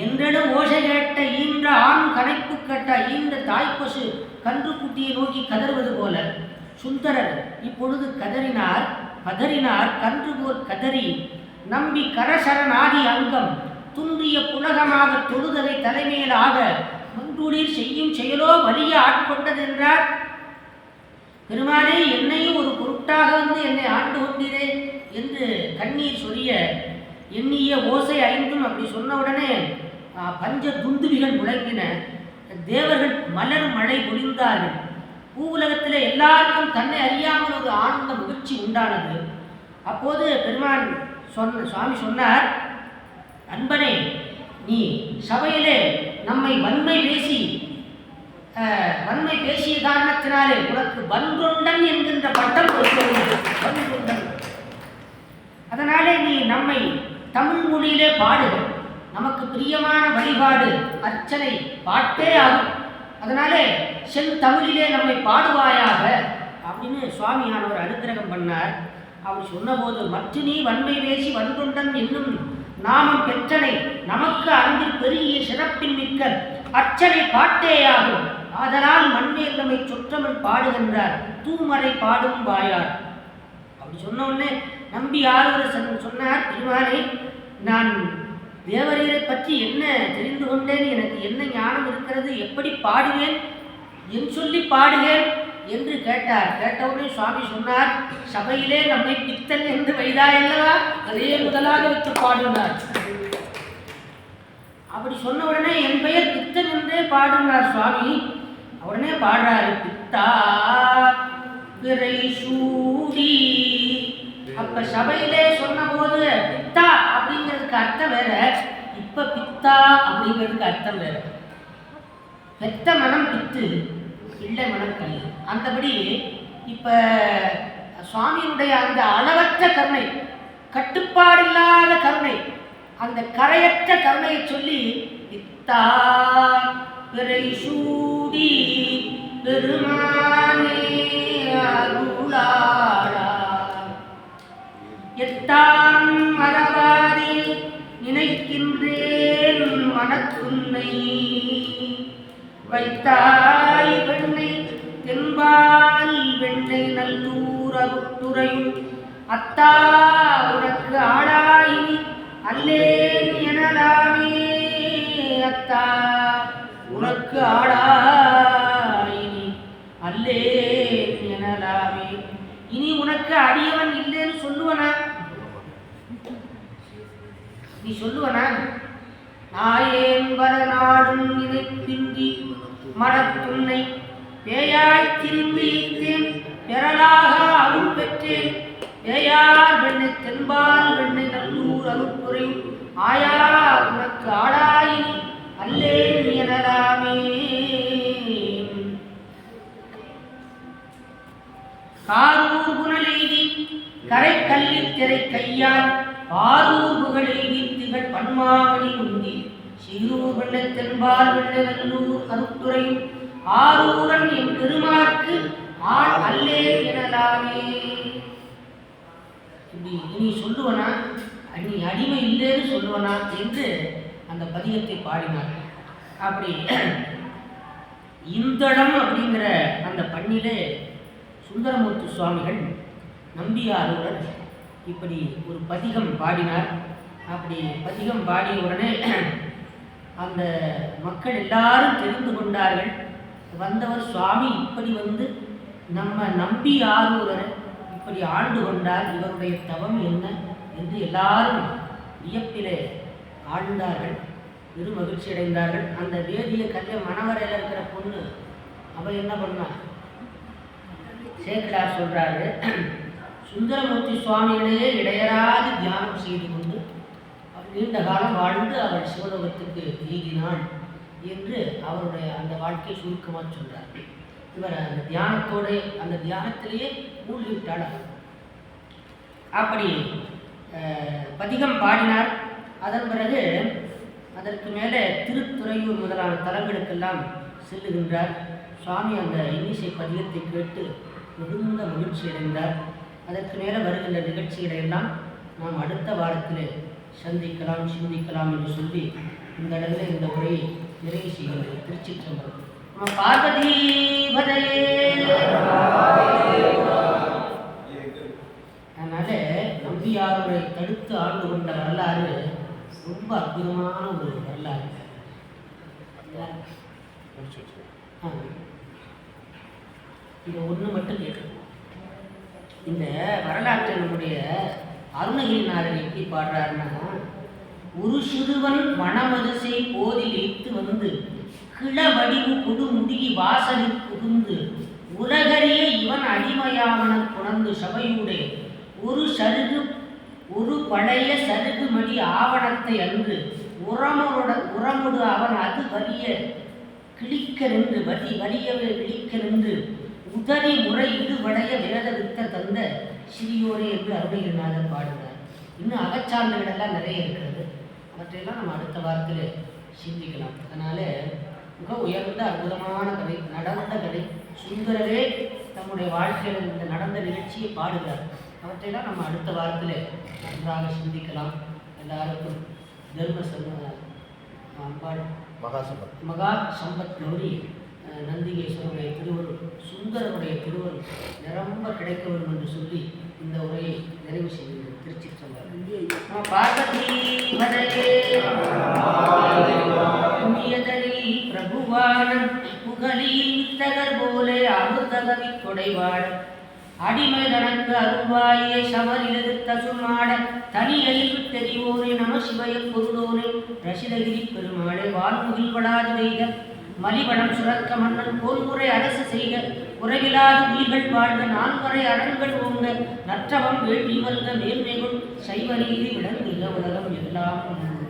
என்றும் ஓசை கேட்ட ஈன்ற ஆண் கனைப்பு கேட்ட ஈன்ற தாய்ப்பசு கன்று குட்டியை நோக்கி கதறுவது போல சுந்தரர் இப்பொழுது கதறினார். கன்று போல் கதறி நம்பி கரசரநாதி அங்கம் துன்றிய புலகமாக தொழுதலை தலைமையிலாக மன்றுளீர் செய்யும் செயலோ வலிய ஆட்கொண்டதென்றார். பெருமானே, என்னையும் ஒரு பொருட்டாக வந்து என்னை ஆண்டு கொண்டீரே என்று கண்ணீர் சொரிய எண்ணிய ஓசை ஐந்தும் அப்படி சொன்ன உடனே பஞ்ச துந்துவிகள் முழங்கின. தேவர்கள் மலர் மழை பொழிந்தார்கள். பூவுலகத்தில் எல்லாருக்கும் தன்னை அறியாமல் ஒரு ஆனந்த மகிழ்ச்சி உண்டானது. அப்போது பெருமான் சுவாமி சொன்னார், அன்பனே, நீ சபையிலே நம்மை வன்மை பேசிய காரணத்தினாலே உனக்கு வன்கொண்டன் என்கின்ற பட்டம் கொடுத்தது. அதனாலே நீ நம்மை தமிழ் மொழியிலே பாடு. நமக்கு பிரியமான வழிபாடு அர்ச்சனை பாட்டே ஆகும். அதனாலே செந்தமிழிலே நம்மை பாடுவாயாக அப்படின்னு சுவாமியானவர் அனுக்கிரகம் பண்ணார். அவர் சொன்னபோது மற்ற நீ வன்மை பேசி வன்கொண்டன் என்னும் நாமம் பெற்றனை நமக்கு அன்பில் பெருகிய சிறப்பின் மிக்க அர்ச்சனை பாட்டேயாகும். ஆதலால் மண்மேல் நம்மை சொற்றமிழ் பாடுகின்றார் தூமறை பாடும் வாயார். அப்படி சொன்ன உடனே நம்பி ஆறுவர் சொன்னார், பெருமானே, நான் தேவரீரை பற்றி என்ன தெரிந்து கொண்டேன், எனக்கு என்ன ஞானம் இருக்கிறது, எப்படி பாடுவேன், என் சொல்லி பாடுவேன் என்று கேட்டார். கேட்டவுடனே சுவாமி சொன்னார், சபையிலே நம்மை பித்தன் என்று வைதாயல்லவா, அதே முதலாக வைத்து பாடினார். அப்படி சொன்ன உடனே என் பெயர் பித்தன் என்றே பாடினார் சுவாமி. உடனே பாடுறாரு, பித்தா பிறை சூடி. அப்ப இப்ப சபையிலே சொன்ன போது பித்தா அப்படிங்கிறதுக்கு அர்த்தம் வேற, இப்ப பித்தா அப்படிங்கிறதுக்கு அர்த்தம் வேற. பெத்த மனம் பித்து, பிள்ளை மனம் கல். அந்தபடி இப்ப சுவாமியினுடைய அந்த அளவற்ற கருணை, கட்டுப்பாடில்லாத கருணை, அந்த கரையற்ற கருணையை சொல்லி பித்தா பிறை சூடி பெருமானே அருளாளா எத்தாம் மறவாதே நினைக்கின்றேன் மனத்துன்னை வைத்தாய் வெண்ணை தென்பால் வெண்ணை நல்லூர் அருட்டுரையும் அத்தா உனக்கு ஆளாயினி அல்லேன் எனலாமே அத்தா உனக்கு ஆளாயினி அல்லேன் எனலாமே. இனி உனக்கு அடியவன் இல்லைன்னு சொல்லுவனா? நீ சொல்லுவனா? நாயேன் வர நாடும் நினைப்பின்றி மனத்துன்னை பேயாய் திரிந்து ஈத்தேன் பெறலாக அருள் பெற்றேன். பேயார் வெண்ணை தென்பால் வெண்ணை நல்லூர் அருட்புரை ஆயா உனக்கு ஆளாயினி அல்லேன் எனலாமே. காரூர் புனலெய்தி கரை கல்லி திரை கையால் பாரூர் புகழெய்தி திகழ் பன்மாமணி உந்தி சீரூர் வெண்ணை தென்பால் வெண்ணை நல்லூர் அருட்துறையும் ஆரூரன் என் பெருமாற்கு ஆள் அல்லேன் எனலாமே. இனி சொல்லுவனா? நீ அடிமை இல்லைன்னு சொல்லுவனா என்று அந்த பதிகத்தை பாடினார். அப்படி இந்தளம் அப்படிங்கிற அந்த பண்ணிலே சுந்தரமூர்த்தி சுவாமிகள் நம்பியாருடன் இப்படி ஒரு பதிகம் பாடினார். அப்படி பதிகம் பாடிய உடனே அந்த மக்கள் எல்லாரும் தெரிந்து கொண்டார்கள். வந்தவர் சுவாமி இப்படி வந்து நம்ம நம்பி ஆரூரரை இப்படி ஆண்டு கொண்டார், இவருடைய தவம் என்ன என்று எல்லாரும் வியப்பிலே ஆழ்ந்தார்கள், பெரும் மகிழ்ச்சி அடைந்தார்கள். அந்த வேதிய கல்ய மணவரையில் இருக்கிற பொண்ணு அவள் என்ன பண்ணா? சேக்கடார் சொல்றாரு, சுந்தரமூர்த்தி சுவாமிகளையே இடையராது தியானம் செய்து கொண்டு நீண்ட காலம் வாழ்ந்து அவள் சிவலோகத்துக்கு நீங்கினாள் என்று அவருடைய அந்த வாழ்க்கையை சுருக்கமாக சொல்றார். இவர் அந்த தியானத்தோடு அந்த தியானத்திலேயே மூழ்கிவிட்டாள். அப்படி பதிகம் பாடினார். அதன் பிறகு அதற்கு மேலே திருத்துறையூர் முதலான தலங்களுக்கெல்லாம் செல்லுகின்றார். சுவாமி அந்த இன்னிசை பதிகத்தை கேட்டு மிகுந்த மகிழ்ச்சி அடைந்தார். அதற்கு மேலே வருகின்ற நிகழ்ச்சிகளை எல்லாம் நாம் அடுத்த வாரத்தில் சந்திக்கலாம், சிந்திக்கலாம் என்று சொல்லி இந்த இடத்துல இந்த உரையை நிறைவு செய்கின்றது. திருச்சிற்றம்பலம். பார்வதி பதையே. அதனால நம்பியாரை தடுத்து ஆண்டு கொண்ட வரலாறு ரொம்ப அற்புதமான ஒரு வரலாறு. இதை ஒன்று மட்டும் கேட்கணும். இந்த வரலாற்றை நம்முடைய அருணகிரிநாதர் எப்படி பாடுறாருன்னா, ஒரு சிறுவன் வனமதிசை போதில் ஈத்து வந்து கிளவடிவு கொடு முதுகி வாசலில் புகுந்து உலகறிய இவன் அடிமையாவன புணர்ந்து சபையூடே ஒரு சருகு ஒரு பழைய சருகு மடி ஆவணத்தை அன்று உரமுடு அவன் அது வலிய கிழிக்க நின்று வலியவே கிழிக்க நின்று உதறி முறை இடுவடைய வேத வித்த தந்த சிறியோரே என்று அருணகிரிநாதர் பாடுகிறார். இன்னும் அகச்சான்றுகள் எல்லாம் நிறைய இருக்கிறது. அவற்றையெல்லாம் நம்ம அடுத்த வாரத்தில் சிந்திக்கலாம். அதனால மிக உயர்ந்த அற்புதமான கதை, நடந்த கதை. சுந்தரரே தம்முடைய வாழ்க்கையில் இந்த நடந்த நிகழ்ச்சியை பாடுகிறார். அவற்றையெல்லாம் நம்ம அடுத்த வாரத்தில் நன்றாக சிந்திக்கலாம். எல்லாருக்கும் தர்ம அம்பாள் மகா சம்பத் கௌரி நந்திகேஸ்வரனுடைய திருவருள், சுந்தரனுடைய திருவருள் நிரம்ப கிடைக்க வேண்டும் என்று சொல்லி இந்த உரையை நிறைவு செய்கிறது. திருச்சிற்றம்பலம். பார்வதி புண்ணியதனில் பிரபுவான புகழில் வித்தகர் போலே அமிர்தகவி கொடைவாட அடிமை தனக்கு அருள்வாயே சமரில் எதிர்த்த சுமாட தனி அழிவு தெரிவோரே நம சிவய பொருளோனே ரசிதகிரி பெருமாளே வான்முகில் படாது வைக மலிவளம் சுரக்க மன்னன் போல்முறை அரசு செய்க குறைவிலாது உயிர்கள் வாழ்க நான்மறை அறங்கள் ஓங்க நற்றவம் வேள்வி வல்க மேன்மைகள் சைவநீதி விளங்குக உலகம் எல்லாம்